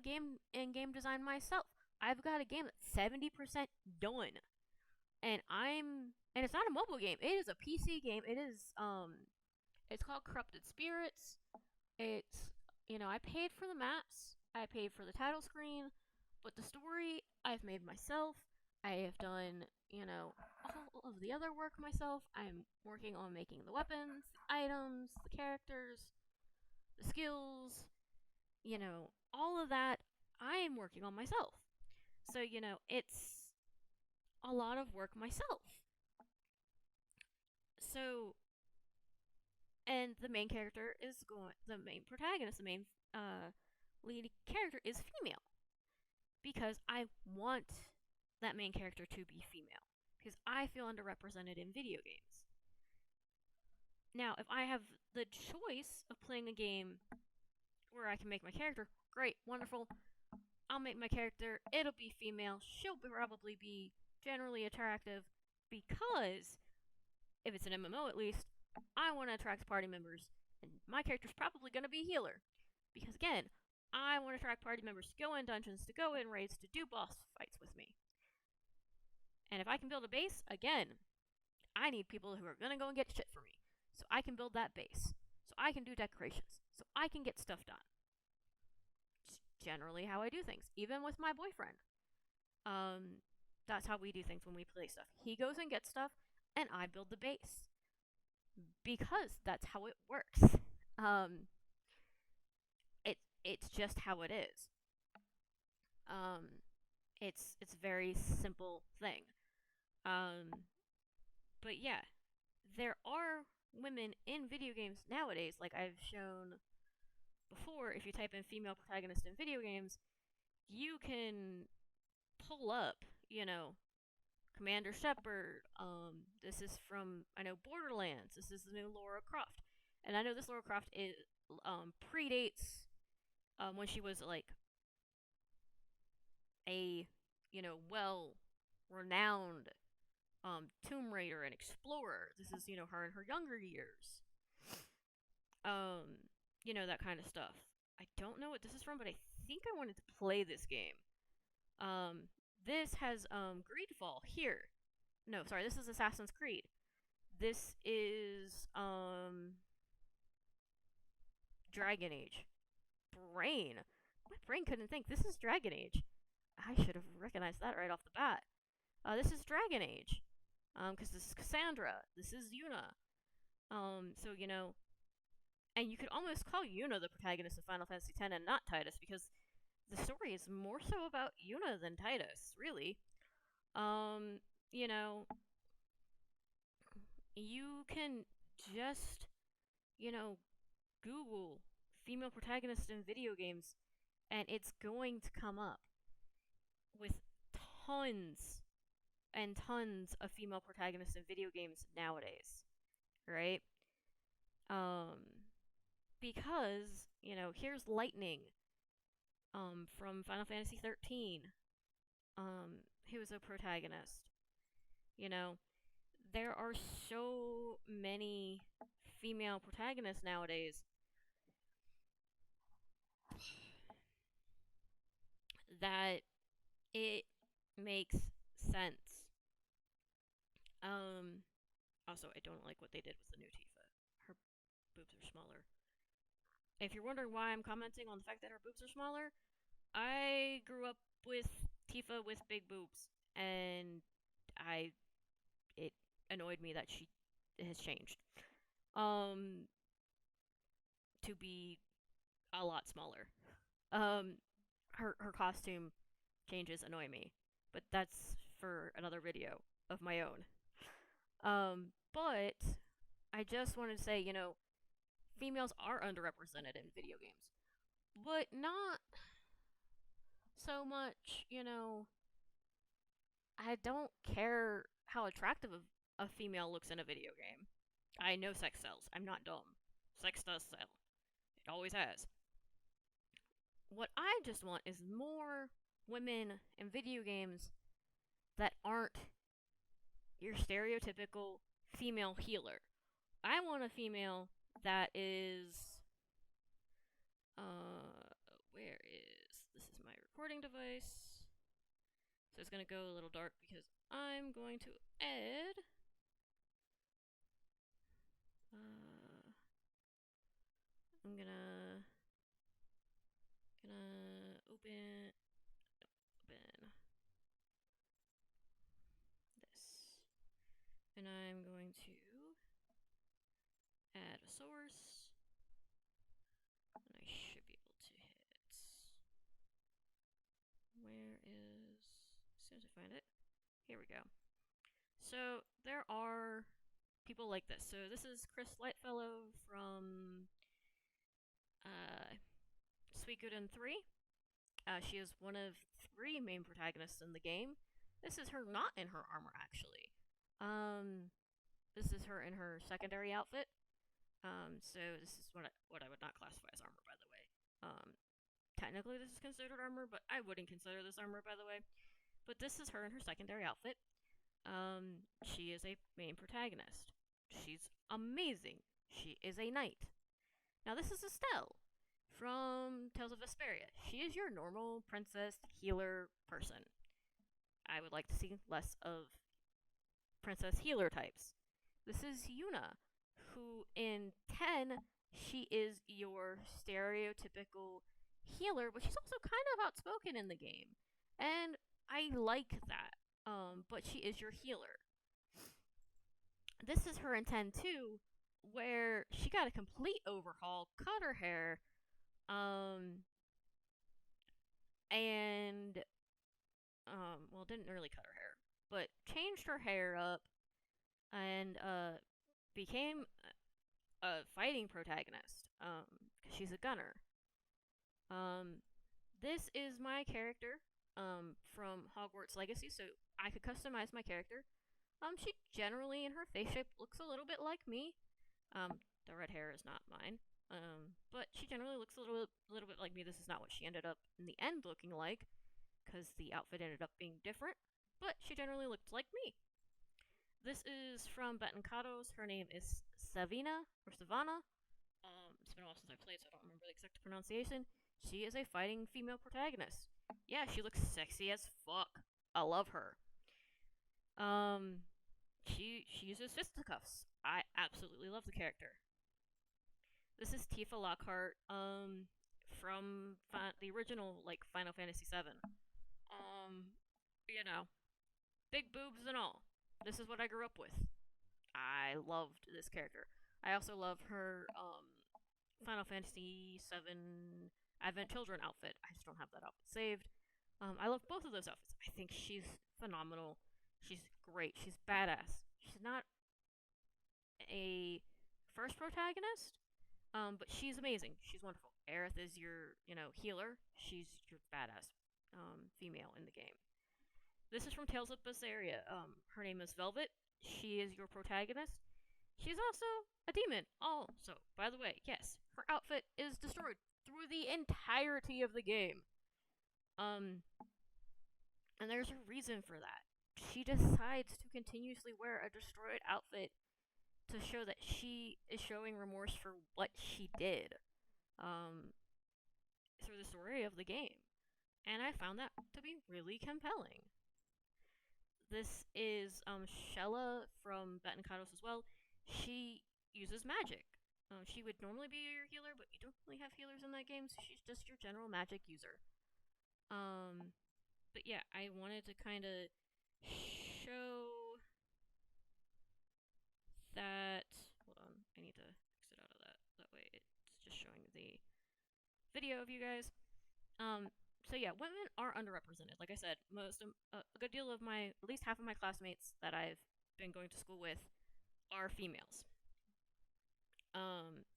in game design myself. I've got a game that's 70% done. And it's not a mobile game. It is a PC game. It's called Corrupted Spirits. I paid for the maps, I paid for the title screen, but the story I've made myself. I have done, all of the other work myself. I'm working on making the weapons, the items, the characters, the skills, all of that I am working on myself. So, it's a lot of work myself. So, and the main character the main protagonist, the main lead character is female. Because I want that main character to be female. Because I feel underrepresented in video games. Now, if I have the choice of playing a game where I can make my character, great, wonderful. I'll make my character, it'll be female, she'll probably be generally attractive, because, if it's an MMO at least, I want to attract party members, and my character's probably going to be a healer. Because again, I want to attract party members to go in dungeons, to go in raids, to do boss fights with me. And if I can build a base, again, I need people who are going to go and get shit for me. So I can build that base. So I can do decorations. So I can get stuff done. It's generally how I do things. Even with my boyfriend. That's how we do things when we play stuff. He goes and gets stuff, and I build the base. Because that's how it works. It's just how it is. It's a very simple thing. But yeah, there are women in video games nowadays, like I've shown before. If you type in female protagonist in video games, you can pull up, Commander Shepard. This is from, Borderlands. This is the new Lara Croft. And I know this Lara Croft predates when she was like a well-renowned Tomb Raider and explorer. This is her in her younger years. That kind of stuff. I don't know what this is from, but I think I wanted to play this game. This has Greedfall here. No, sorry, this is Assassin's Creed. This is Dragon Age. My brain couldn't think. This is Dragon Age. I should have recognized that right off the bat. This is Dragon Age. Because this is Cassandra. This is Yuna. So and you could almost call Yuna the protagonist of Final Fantasy X and not Titus, because the story is more so about Yuna than Titus, really. Um, you know, you can just, Google female protagonists in video games, and it's going to come up with tons and tons of female protagonists in video games nowadays, right? Um, because here's Lightning, from Final Fantasy 13, who is a protagonist. You know, there are so many female protagonists nowadays that it makes sense. Also, I don't like what they did with the new Tifa. Her boobs are smaller. If you're wondering why I'm commenting on the fact that her boobs are smaller, I grew up with Tifa with big boobs, and it annoyed me that she has changed. To be a lot smaller. Her costume changes annoy me, but that's for another video of my own. But I just wanted to say, females are underrepresented in video games, but not so much, I don't care how attractive a female looks in a video game. I know sex sells. I'm not dumb. Sex does sell. It always has. What I just want is more women in video games that aren't your stereotypical female healer. I want a female that is where is this is my recording device. So it's gonna go a little dark because I'm going to add I'm gonna open this, and I'm going to add a source, and I should be able to hit. Where is, as soon as I find it, here we go. So there are people like this. So this is Chris Lightfellow from Suikoden 3. She is one of 3 main protagonists in the game. This is her not in her armor, actually. This is her in her secondary outfit. So this is what I would not classify as armor, by the way. Technically this is considered armor, but I wouldn't consider this armor, by the way. But this is her in her secondary outfit. She is a main protagonist. She's amazing. She is a knight. Now this is Estelle from Tales of Vesperia. She is your normal princess healer person. I would like to see less of princess healer types. This is Yuna, who in 10, she is your stereotypical healer, but she's also kind of outspoken in the game. And I like that. But she is your healer. This is her in 10 too, where she got a complete overhaul, cut her hair, and well, didn't really cut her hair, but changed her hair up and became a fighting protagonist. She's a gunner. This is my character from Hogwarts Legacy, so I could customize my character. She generally, in her face shape, looks a little bit like me. The red hair is not mine. But she generally looks a little bit like me. This is not what she ended up in the end looking like, because the outfit ended up being different. But she generally looked like me. This is from Batancados. Her name is Savina, or Savannah. It's been a while since I played, so I don't remember the exact pronunciation. She is a fighting female protagonist. Yeah, she looks sexy as fuck. I love her. She uses fisticuffs. I absolutely love the character. This is Tifa Lockhart, from the original, like, Final Fantasy VII. Big boobs and all. This is what I grew up with. I loved this character. I also love her Final Fantasy VII Advent Children outfit. I just don't have that outfit saved. I love both of those outfits. I think she's phenomenal. She's great. She's badass. She's not a first protagonist, but she's amazing. She's wonderful. Aerith is your, healer. She's your badass female in the game. This is from Tales of Berseria. Her name is Velvet. She is your protagonist. She's also a demon. Also, by the way, yes, her outfit is destroyed through the entirety of the game. And there's a reason for that. She decides to continuously wear a destroyed outfit to show that she is showing remorse for what she did through the story of the game. And I found that to be really compelling. This is Shella from Batankados as well. She uses magic. She would normally be your healer, but you don't really have healers in that game, so she's just your general magic user. But yeah, I wanted to kind of show that. Hold on, I need to exit out of that. That way, it's just showing the video of you guys. So yeah, women are underrepresented. Like I said, a good deal of at least half of my classmates that I've been going to school with are females.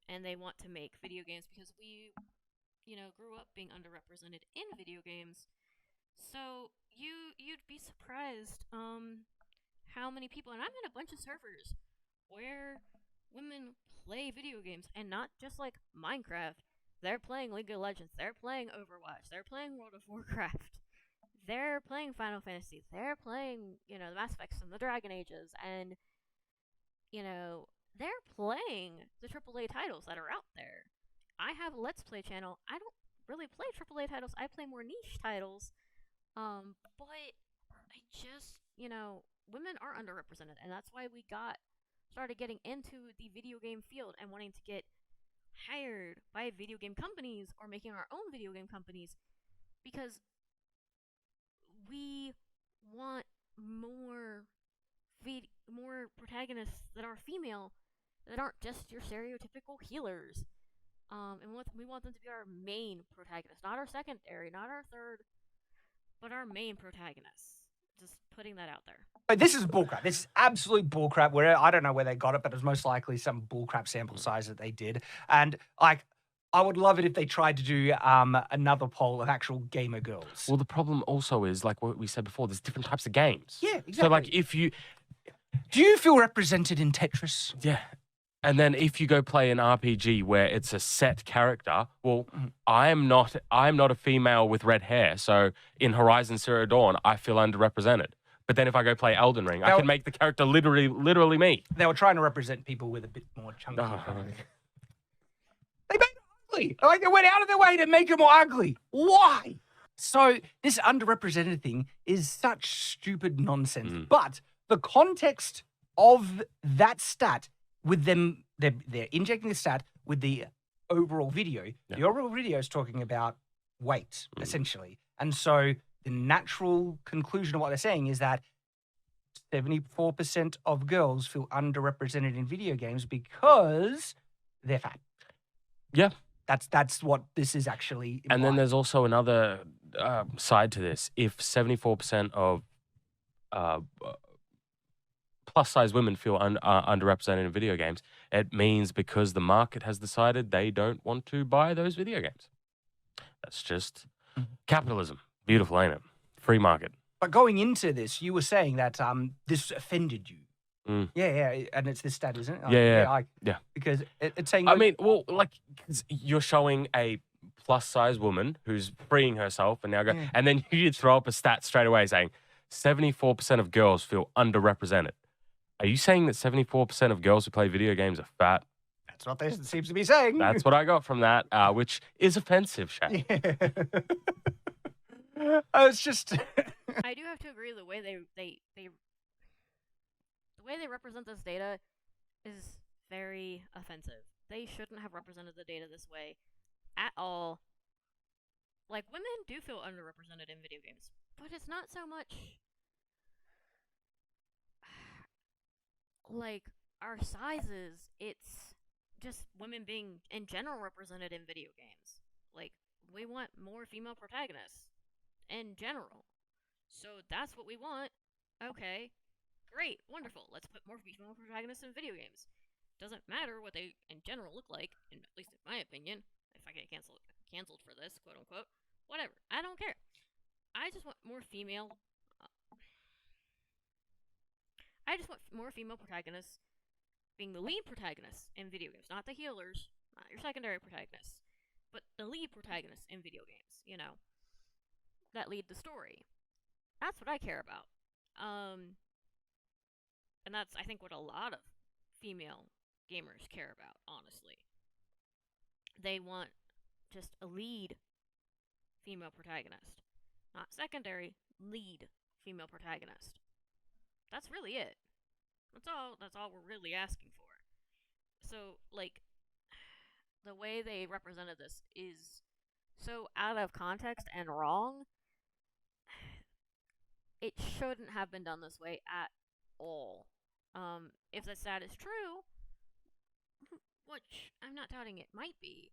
And they want to make video games because we, grew up being underrepresented in video games. So you'd be surprised how many people, and I'm in a bunch of servers where women play video games, and not just like Minecraft. They're playing League of Legends. They're playing Overwatch. They're playing World of Warcraft. They're playing Final Fantasy. They're playing, the Mass Effects and the Dragon Ages. And, they're playing the AAA titles that are out there. I have a Let's Play channel. I don't really play AAA titles. I play more niche titles. But I just, women are underrepresented. And that's why we started getting into the video game field and wanting to get hired by video game companies or making our own video game companies, because we want more protagonists that are female, that aren't just your stereotypical healers. And we want them to be our main protagonist, not our secondary, not our third, but our main protagonists. Just putting that out there. But this is bullcrap. This is absolute bullcrap. Where I don't know where they got it, but it was most likely some bullcrap sample size that they did. And I would love it if they tried to do another poll of actual gamer girls. Well, the problem also is, like what we said before, there's different types of games. Yeah, exactly. So, like, do you feel represented in Tetris? Yeah. And then if you go play an RPG where it's a set character, well, I'm not a female with red hair, so in Horizon Zero Dawn, I feel underrepresented. But then if I go play Elden Ring, I can make the character literally me. They were trying to represent people with a bit more chunky. They made it ugly. Like, they went out of their way to make it more ugly. Why? So this underrepresented thing is such stupid nonsense. But the context of that stat, with them, they're injecting the stat with the overall video. Yeah. The overall video is talking about weight, essentially. And so the natural conclusion of what they're saying is that 74% of girls feel underrepresented in video games because they're fat. Yeah. That's what this is actually implying. And then there's also another side to this. If 74% of plus-size women feel underrepresented in video games, it means because the market has decided they don't want to buy those video games. That's just capitalism. Beautiful, ain't it? Free market. But going into this, you were saying that this offended you. Yeah, and it's this stat, isn't it? Yeah. Because it's saying... I mean, well, like, you're showing a plus-size woman who's freeing herself and now and then you throw up a stat straight away saying 74% of girls feel underrepresented. Are you saying that 74% of girls who play video games are fat? That's what they seems to be saying. That's what I got from that, which is offensive, Shaq. Yeah. It's just... I do have to agree. The way they represent this data is very offensive. They shouldn't have represented the data this way at all. Like, women do feel underrepresented in video games, but it's not so much like our sizes, it's just women being in general represented in video games. Like, we want more female protagonists in general. So that's what we want. Okay, great, wonderful. Let's put more female protagonists in video games. Doesn't matter what they in general look like, at least in my opinion. If I get canceled for this, quote unquote, whatever. I don't care. I just want more female. I just want more female protagonists being the lead protagonists in video games, not the healers, not your secondary protagonists, but the lead protagonists in video games. That lead the story. That's what I care about. And that's, I think, what a lot of female gamers care about, honestly. They want just a lead female protagonist. Not secondary, lead female protagonist. That's really it. That's all we're really asking for. So, like, the way they represented this is so out of context and wrong. It shouldn't have been done this way at all. If the stat is true, which I'm not doubting it might be,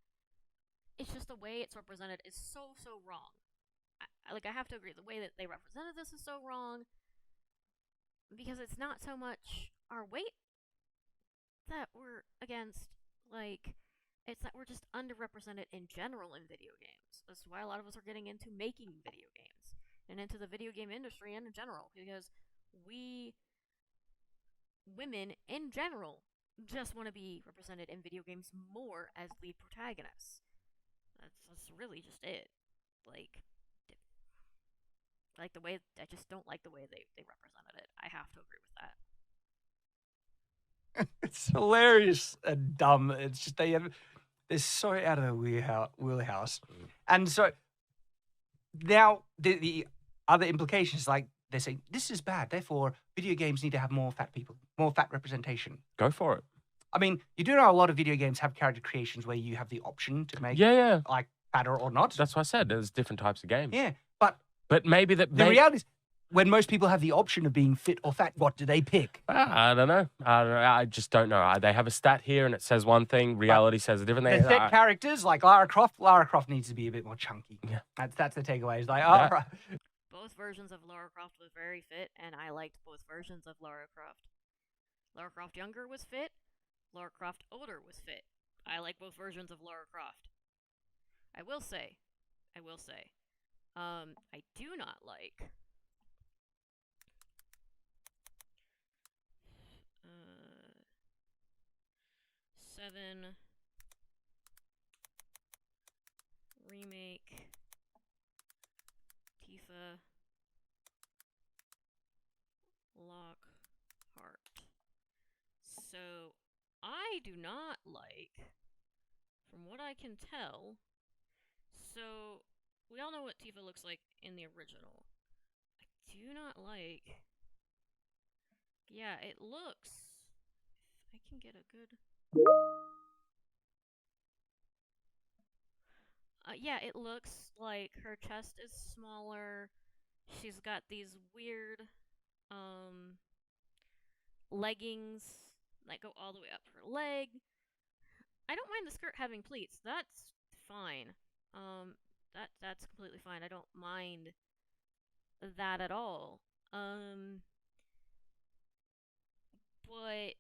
it's just the way it's represented is so wrong. I have to agree, the way that they represented this is so wrong, because it's not so much our weight that we're against, like, it's that we're just underrepresented in general in video games. That's why a lot of us are getting into making video games and into the video game industry in general, because we, women in general, just want to be represented in video games more as lead protagonists. That's really just it. Like the way, I just don't like the way they represented it. I have to agree with that. It's hilarious and dumb. It's just they're so out of their wheelhouse. And so now the other implications, like they're saying this is bad, therefore video games need to have more fat people, more fat representation. Go for it. I mean, you do know a lot of video games have character creations where you have the option to make like fatter or not. That's what I said. There's different types of games. Yeah, but maybe the reality is, when most people have the option of being fit or fat, what do they pick? I don't know. I just don't know. They have a stat here and it says one thing. Reality says a different thing. The fit characters like Lara Croft. Lara Croft needs to be a bit more chunky. Yeah, that's the takeaway. It's like, all right. Both versions of Lara Croft was very fit, and I liked both versions of Lara Croft. Lara Croft younger was fit. Lara Croft older was fit. I like both versions of Lara Croft. I will say, I do not like Seven remake Tifa Lockhart. So I do not like, from what I can tell. So we all know what Tifa looks like in the original. I do not like. Yeah, it looks. If I can get a good. Yeah, it looks like her chest is smaller. She's got these weird leggings that go all the way up her leg. I don't mind the skirt having pleats. That's fine. That's completely fine. I don't mind that at all. But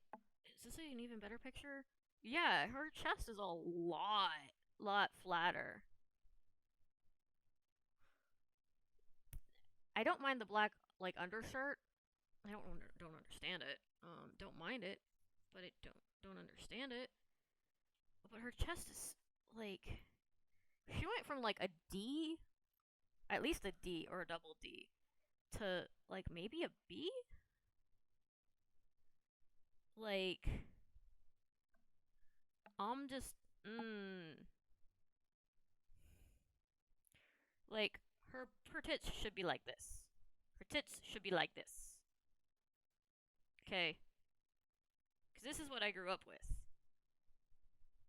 is this an even better picture? Yeah, her chest is a lot flatter. I don't mind the black undershirt. I don't understand it. Don't mind it, but I don't understand it. But her chest is she went from a D, at least a D or a double D, to maybe a B. I'm just her tits should be like this. Her tits should be like this. Okay. Because this is what I grew up with.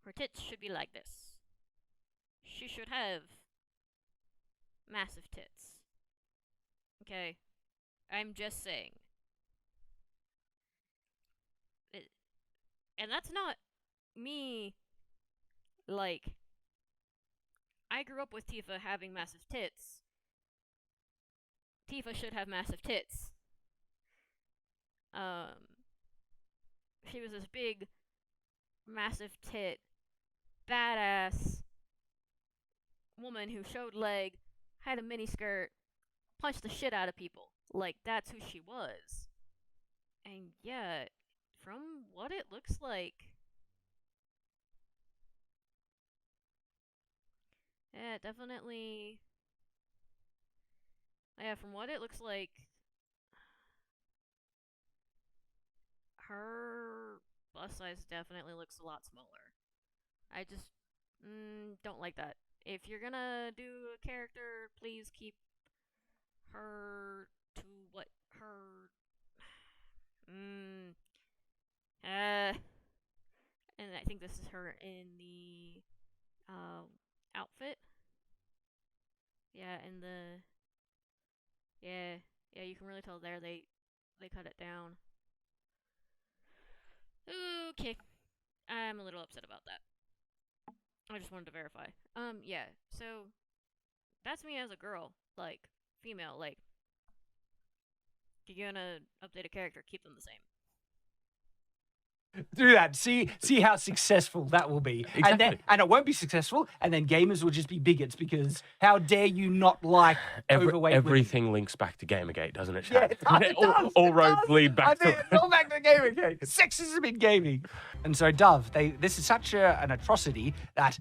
Her tits should be like this. She should have massive tits. Okay? I'm just saying. And that's not me, like, I grew up with Tifa having massive tits. Tifa should have massive tits. She was this big, massive tit, badass woman who showed leg, had a mini skirt, punched the shit out of people. Like, that's who she was. And yeah, from what it looks like, yeah, definitely. Yeah, from what it looks like, her bust size definitely looks a lot smaller. I just don't like that. If you're gonna do a character, please keep her to what her. And I think this is her in the outfit. Yeah, in the yeah, you can really tell there they cut it down. Okay, I'm a little upset about that. I just wanted to verify. Yeah. So that's me as a girl, like female. Like, if you're gonna update a character, keep them the same. Do that. See how successful that will be. Exactly. And it won't be successful, and then gamers will just be bigots because how dare you not like overweight everything women. links back to Gamergate, doesn't it, Yeah, Chad? it does, all it roads does. lead back to It's all back to gaming. Sexism in gaming. And so Dove, this is such an atrocity that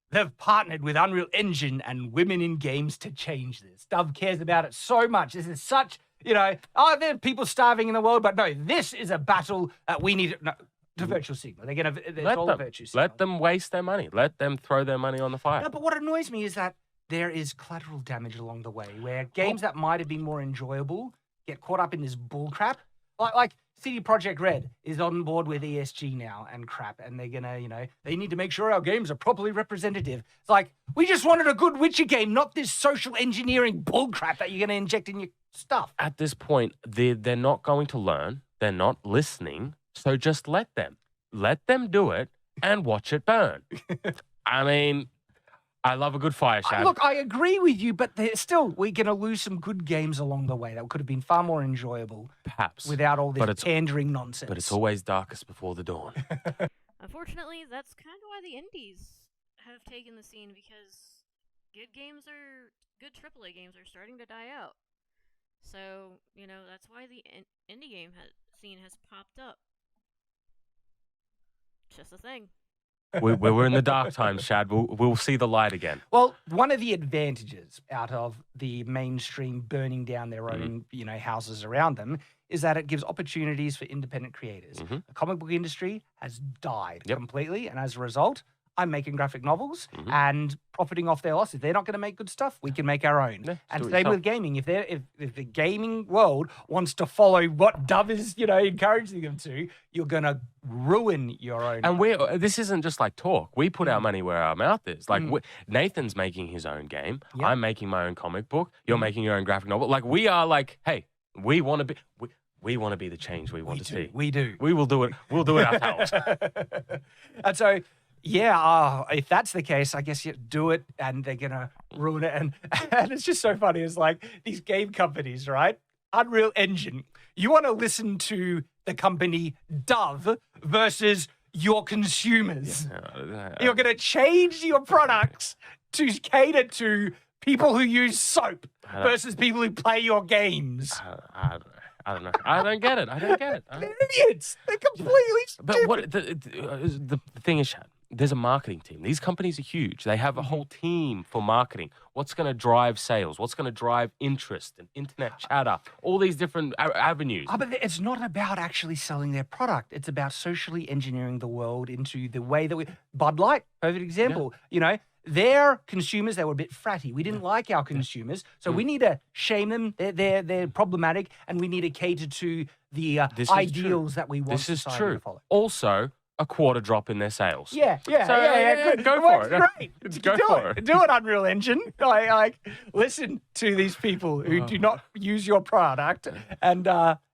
they've partnered with Unreal Engine and Women in Games to change this. Dove cares about it so much. This is such, there are people starving in the world, but no, this is a battle that we need. No, to virtual signal. It's all a virtue signal. Let them waste their money. Let them throw their money on the fire. No, but what annoys me is that there is collateral damage along the way where games that might have been more enjoyable get caught up in this bullcrap. Like CD Projekt Red is on board with ESG now and crap, and they're gonna, they need to make sure our games are properly representative. It's like, we just wanted a good Witcher game, not this social engineering bullcrap that you're gonna inject in your stuff. At this point, they're not going to learn. They're not listening. So just let them do it and watch it burn. I mean, I love a good fire, Shad. Look, I agree with you, but we're going to lose some good games along the way that could have been far more enjoyable. Perhaps. Without all this pandering nonsense. But it's always darkest before the dawn. Unfortunately, that's kind of why the indies have taken the scene, because good AAA games are starting to die out. So, that's why the indie game scene has popped up. Just a thing. We're in the dark times, Shad. We'll see the light again. Well, one of the advantages out of the mainstream burning down their own, houses around them is that it gives opportunities for independent creators. The comic book industry has died completely, and as a result, I'm making graphic novels and profiting off their losses. They're not going to make good stuff. We can make our own. Yeah, and same with gaming. If the gaming world wants to follow what Dove is, encouraging them to, you're going to ruin your own. And this isn't just like talk. We put our money where our mouth is. Like Nathan's making his own game. Yep. I'm making my own comic book. You're making your own graphic novel. Like, we are like, hey, we want to be. We want to be the change we want to see. We do. We will do it. We'll do it ourselves. And so, yeah, if that's the case, I guess you do it and they're going to ruin it. And it's just so funny. It's like these game companies, right? Unreal Engine. You want to listen to the company Dove versus your consumers. You're going to change your products to cater to people who use soap versus people who play your games. I don't know. I don't get it. They're idiots. They're completely stupid. But what the thing is, Shad, there's a marketing team. These companies are huge. They have a whole team for marketing. What's going to drive sales? What's going to drive interest and internet chatter? All these different avenues. But it's not about actually selling their product. It's about socially engineering the world into the way that Bud Light, perfect example. Their consumers, they were a bit fratty. We didn't like our consumers, so we need to shame them. They're problematic, and we need to cater to the ideals that we want this is society true. to follow. Also, a quarter drop in their sales. Yeah. Good. Go It for works it. Great. Go for it. Do it, Unreal Engine. Like, listen to these people who do not use your product, and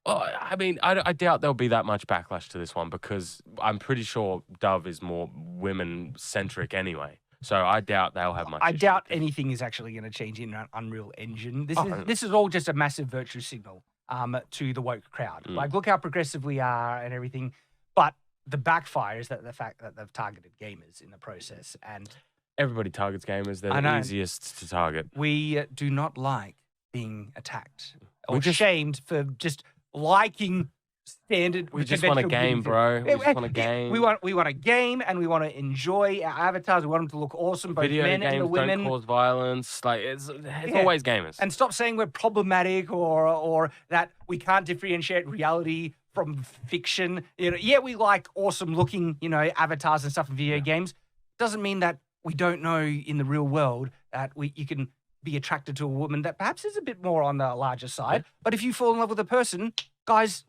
Oh, I mean, I doubt there'll be that much backlash to this one because I'm pretty sure Dove is more women-centric anyway. So I doubt they'll have much. I issue doubt with this. anything is actually going to change in an Unreal Engine. This Oh, is no. this is all just a massive virtue signal to the woke crowd. Mm. Like, look how progressive we are and everything. But the backfire is that the fact that they've targeted gamers in the process, and Everybody targets gamers. They're I the know. easiest to target. we do not like being attacked or We just- shamed for just liking standard. We just want a conventional game, beauty. bro. We just want a Yeah, game. We want a game, and we want to enjoy our avatars. We want them to look awesome, both Video men games and the don't women. cause violence. Like it's Yeah. always gamers. And stop saying we're problematic or that we can't differentiate reality from fiction. You know, yeah, we like awesome looking, avatars and stuff in video games. Doesn't mean that we don't know in the real world that you can be attracted to a woman that perhaps is a bit more on the larger side. But if you fall in love with a person, guys,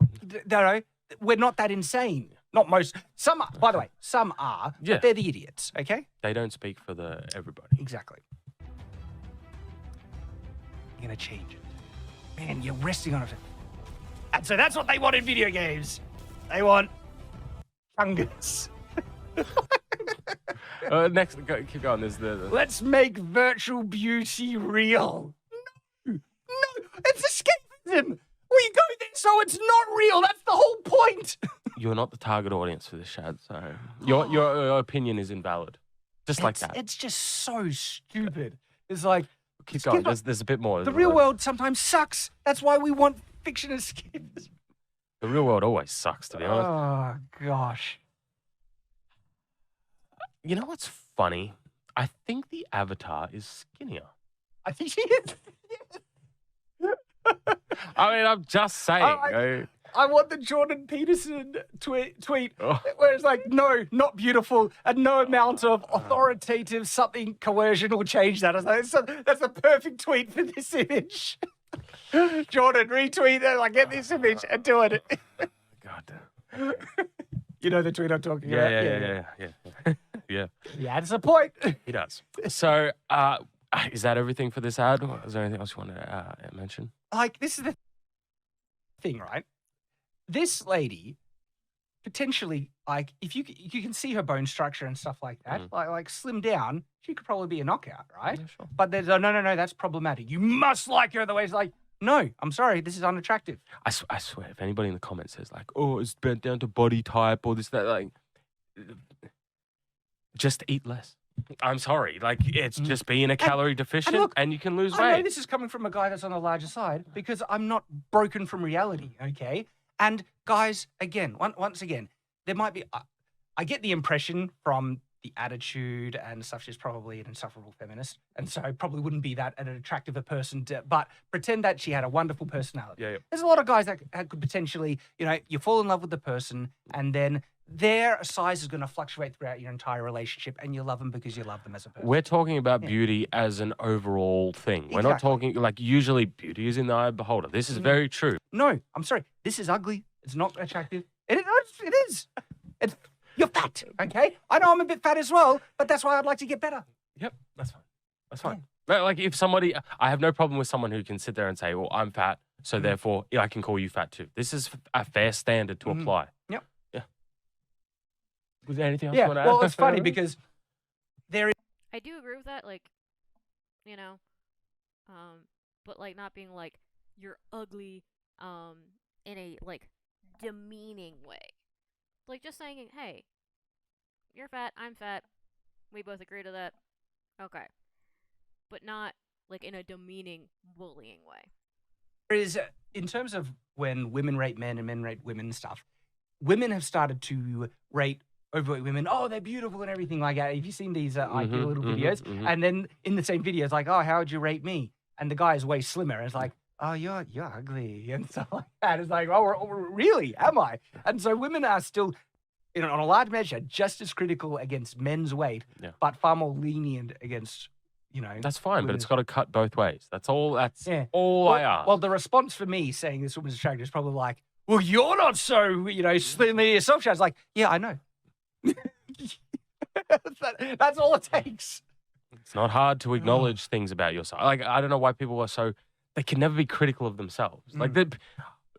we're not that insane. Not most. Some, by the way, some are. Yeah. But they're the idiots. Okay. They don't speak for the everybody. Exactly. You're gonna change it. Man, you're resting on it. And so that's what they want in video games. They want chungus. Next, keep going. There's the Let's make virtual beauty real. No, it's escapism. We go there so it's not real. That's the whole point. you're not the target audience for this, Shad. So your opinion is invalid. Just like that. It's just so stupid. It's like, Keep going. There's a bit more. the real world sometimes sucks. That's why we want fiction escapism. The real world always sucks, to be honest. Oh, gosh. You know what's funny? I think the avatar is skinnier. I think she is. I mean, I'm just saying. I want the Jordan Peterson tweet Oh. where it's like, no, not beautiful, and no amount of authoritative something coercion will change that. I was like, that's a perfect tweet for this image. Jordan, retweet it, like, get this image and do it. God. You know the tweet I'm talking about? Yeah. Yeah, it's a point. He does. So, is that everything for this ad? Or is there anything else you want to mention? Like, this is the thing, right? This lady, potentially, like, if you can see her bone structure and stuff like that, like slim down, she could probably be a knockout, right? Yeah, sure. But there's no, that's problematic. You must like her. Otherwise, like, no, I'm sorry, this is unattractive. I swear, if anybody in the comments says like, "Oh, it's bent down to body type" or this, that, like, just eat less. I'm sorry, like it's just being a calorie deficient, look, and you can lose I know weight. this is coming from a guy that's on the larger side because I'm not broken from reality, okay? And guys, again, once again, there might be. I get the impression from the attitude and stuff. She's probably an insufferable feminist, and so probably wouldn't be that an attractive a person. But pretend that she had a wonderful personality. Yeah. There's a lot of guys that could potentially, you fall in love with the person, and then their size is going to fluctuate throughout your entire relationship, and you love them because you love them as a person. We're talking about beauty as an overall thing. We're not Exactly. talking like usually beauty is in the eye of the beholder. This is very true. No, I'm sorry. This is ugly. It's not attractive. It is. You're fat, okay? I know I'm a bit fat as well, but that's why I'd like to get better. Yep, that's fine. That's fine. Like if somebody, I have no problem with someone who can sit there and say, "Well, I'm fat, so therefore I can call you fat too." This is a fair standard to apply. Yep. Yeah. Was there anything else Yeah, you want to add? well, it's funny because I do agree with that, like, you know, but like not being like you're ugly, in a like demeaning way. Like just saying, hey, you're fat, I'm fat, we both agree to that, okay, but not like in a demeaning, bullying way. there is, in terms of when women rate men and men rate women and stuff, women have started to rate overweight women. Oh, they're beautiful and everything like that. Have you seen these IQ little videos? And then in the same video, it's like, oh, how would you rate me? And the guy is way slimmer. And it's like, oh, you're ugly and stuff like that. It's like, oh, really? Am I? And so women are still, on a large measure, just as critical against men's weight, but far more lenient against, That's fine, but it's got to cut both ways. That's all. That's Yeah. all I ask. Well, the response for me saying this woman's attractive is probably like, well, you're not so, slimly yourself. I was like, yeah, I know. That's all it takes. It's not hard to acknowledge things about yourself. Like, I don't know why people are so, they can never be critical of themselves. Like,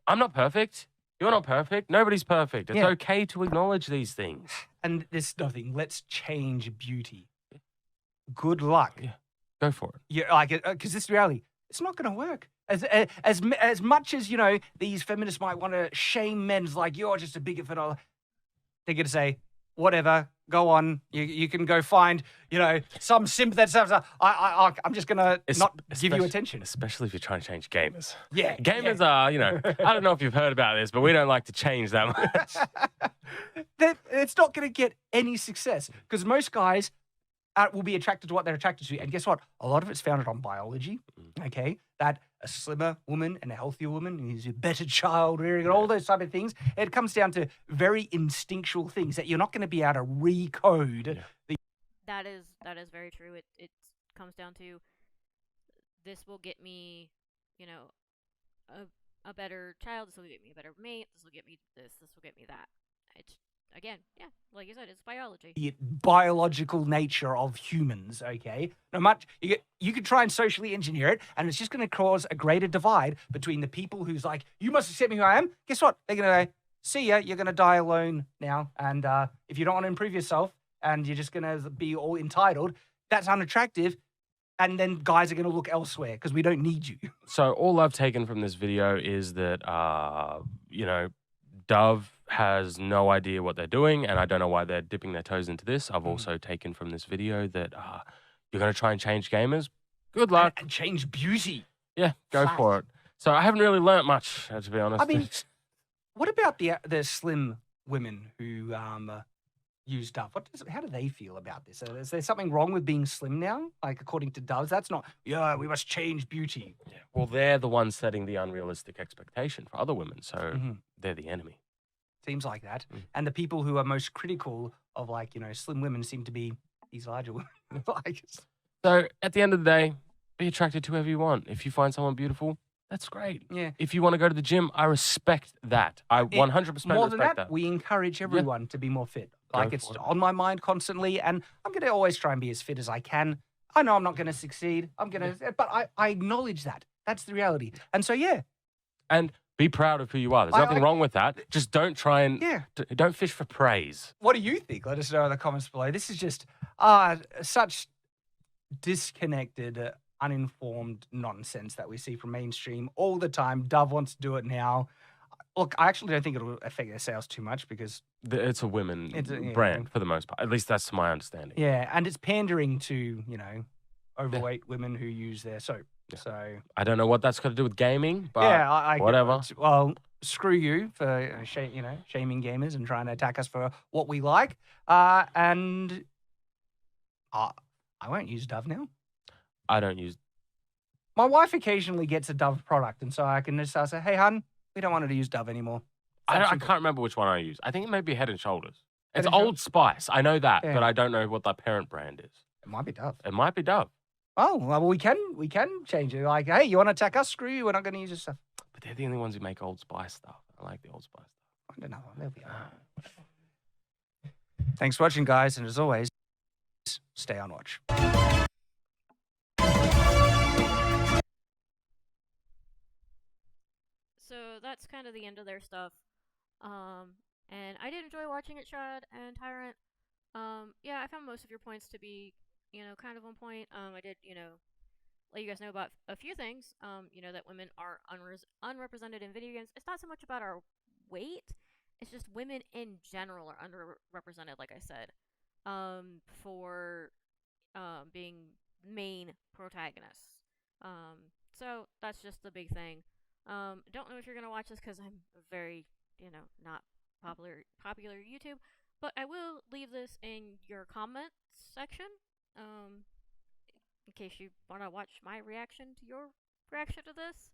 I'm not perfect. You're not perfect. Nobody's perfect. It's Yeah. okay to acknowledge these things. And there's nothing. Let's change beauty. Good luck. Yeah. Go for it. Yeah, like, because this reality, it's not going to work. As much as, you know, these feminists might want to shame men's like, you're just a bigot for all, they're going to say, whatever, go on. You can go find, you know, some simp that says, I'm just going to not give you attention. Especially if you're trying to change gamers. Yeah. Gamers are, you know, I don't know if you've heard about this, but we don't like to change that much. It's not going to get any success because most guys will be attracted to what they're attracted to. And guess what? A lot of it's founded on biology, okay? That a slimmer woman and a healthier woman is a better child rearing and all those type of things. It comes down to very instinctual things that you're not going to be able to recode. That is very true. It comes down to this will get me, you know, a better child. This will get me a better mate. This will get me this. This will get me that. It's again, yeah, like you said, it's biology. The biological nature of humans, okay? No much you could try and socially engineer it, and it's just going to cause a greater divide between the people who's like, you must accept me who I am. Guess what? They're going to go, see ya, you're going to die alone now. And if you don't want to improve yourself and you're just going to be all entitled, that's unattractive. And then guys are going to look elsewhere because we don't need you. So all I've taken from this video is that, you know, Dove has no idea what they're doing, and I don't know why they're dipping their toes into this. I've also taken from this video that you're going to try and change gamers. Good luck. And change beauty. Yeah, go Fact. for it. So I haven't really learnt much, to be honest. I mean, what about the slim women who use Dove? How do they feel about this? Is there something wrong with being slim now? Like, according to Doves, that's not, yeah, we must change beauty. yeah. Well, they're the ones setting the unrealistic expectation for other women, so they're the enemy. Seems like that. And the people who are most critical of, like, you know, slim women seem to be these larger women. Like, So at the end of the day, be attracted to whoever you want. If you find someone beautiful, that's great. yeah. If you want to go to the gym, I respect that. I 100% More than respect that, that. we encourage everyone to be more fit. Go Like, it's for it. on my mind constantly, and I'm going to always try and be as fit as I can. I know I'm not going to succeed. But I acknowledge that. That's the reality. And so, yeah. And be proud of who you are. There's nothing wrong with that. Just don't try and don't fish for praise. What do you think? Let us know in the comments below. This is just such disconnected, uninformed nonsense that we see from mainstream all the time. Dove wants to do it now. Look, I actually don't think it'll affect their sales too much because It's a women yeah. brand for the most part. At least that's my understanding. yeah, and it's pandering to, you know, overweight women who use their soap. So I don't know what that's got to do with gaming, but yeah, I whatever. Well, screw you for shaming gamers and trying to attack us for what we like. And I won't use Dove now. I don't use. My wife occasionally gets a Dove product, and so I can just say, "Hey, hun, we don't want her to use Dove anymore." I can't remember which one I use. I think it may be Head and Shoulders. Head It's and Old Spice. I know that, Yeah. but I don't know what the parent brand is. It might be Dove. It might be Dove, Oh, well, we can change it. Like, hey, you want to attack us? Screw you. We're not going to use your stuff. but they're the only ones who make Old Spice stuff. I like the Old Spice stuff. I don't know. They'll be all right. Thanks for watching, guys, and as always, stay on watch. So that's kind of the end of their stuff. And I did enjoy watching it, Shad and Tyrant. Yeah, I found most of your points to be, you know, kind of on point. I did, you know, let you guys know about a few things. You know, that women are unrepresented in video games. It's not so much about our weight. It's just women in general are underrepresented, like I said, for being main protagonists. So that's just the big thing. Don't know if you're gonna watch this because I'm very, you know, not popular YouTube, but I will leave this in your comments section, in case you want to watch my reaction to your reaction to this.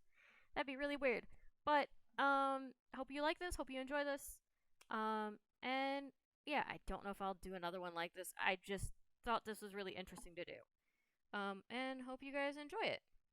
That'd be really weird, but hope you like this. Hope you enjoy this. And yeah, I don't know if I'll do another one like this. I just thought this was really interesting to do. And hope you guys enjoy it.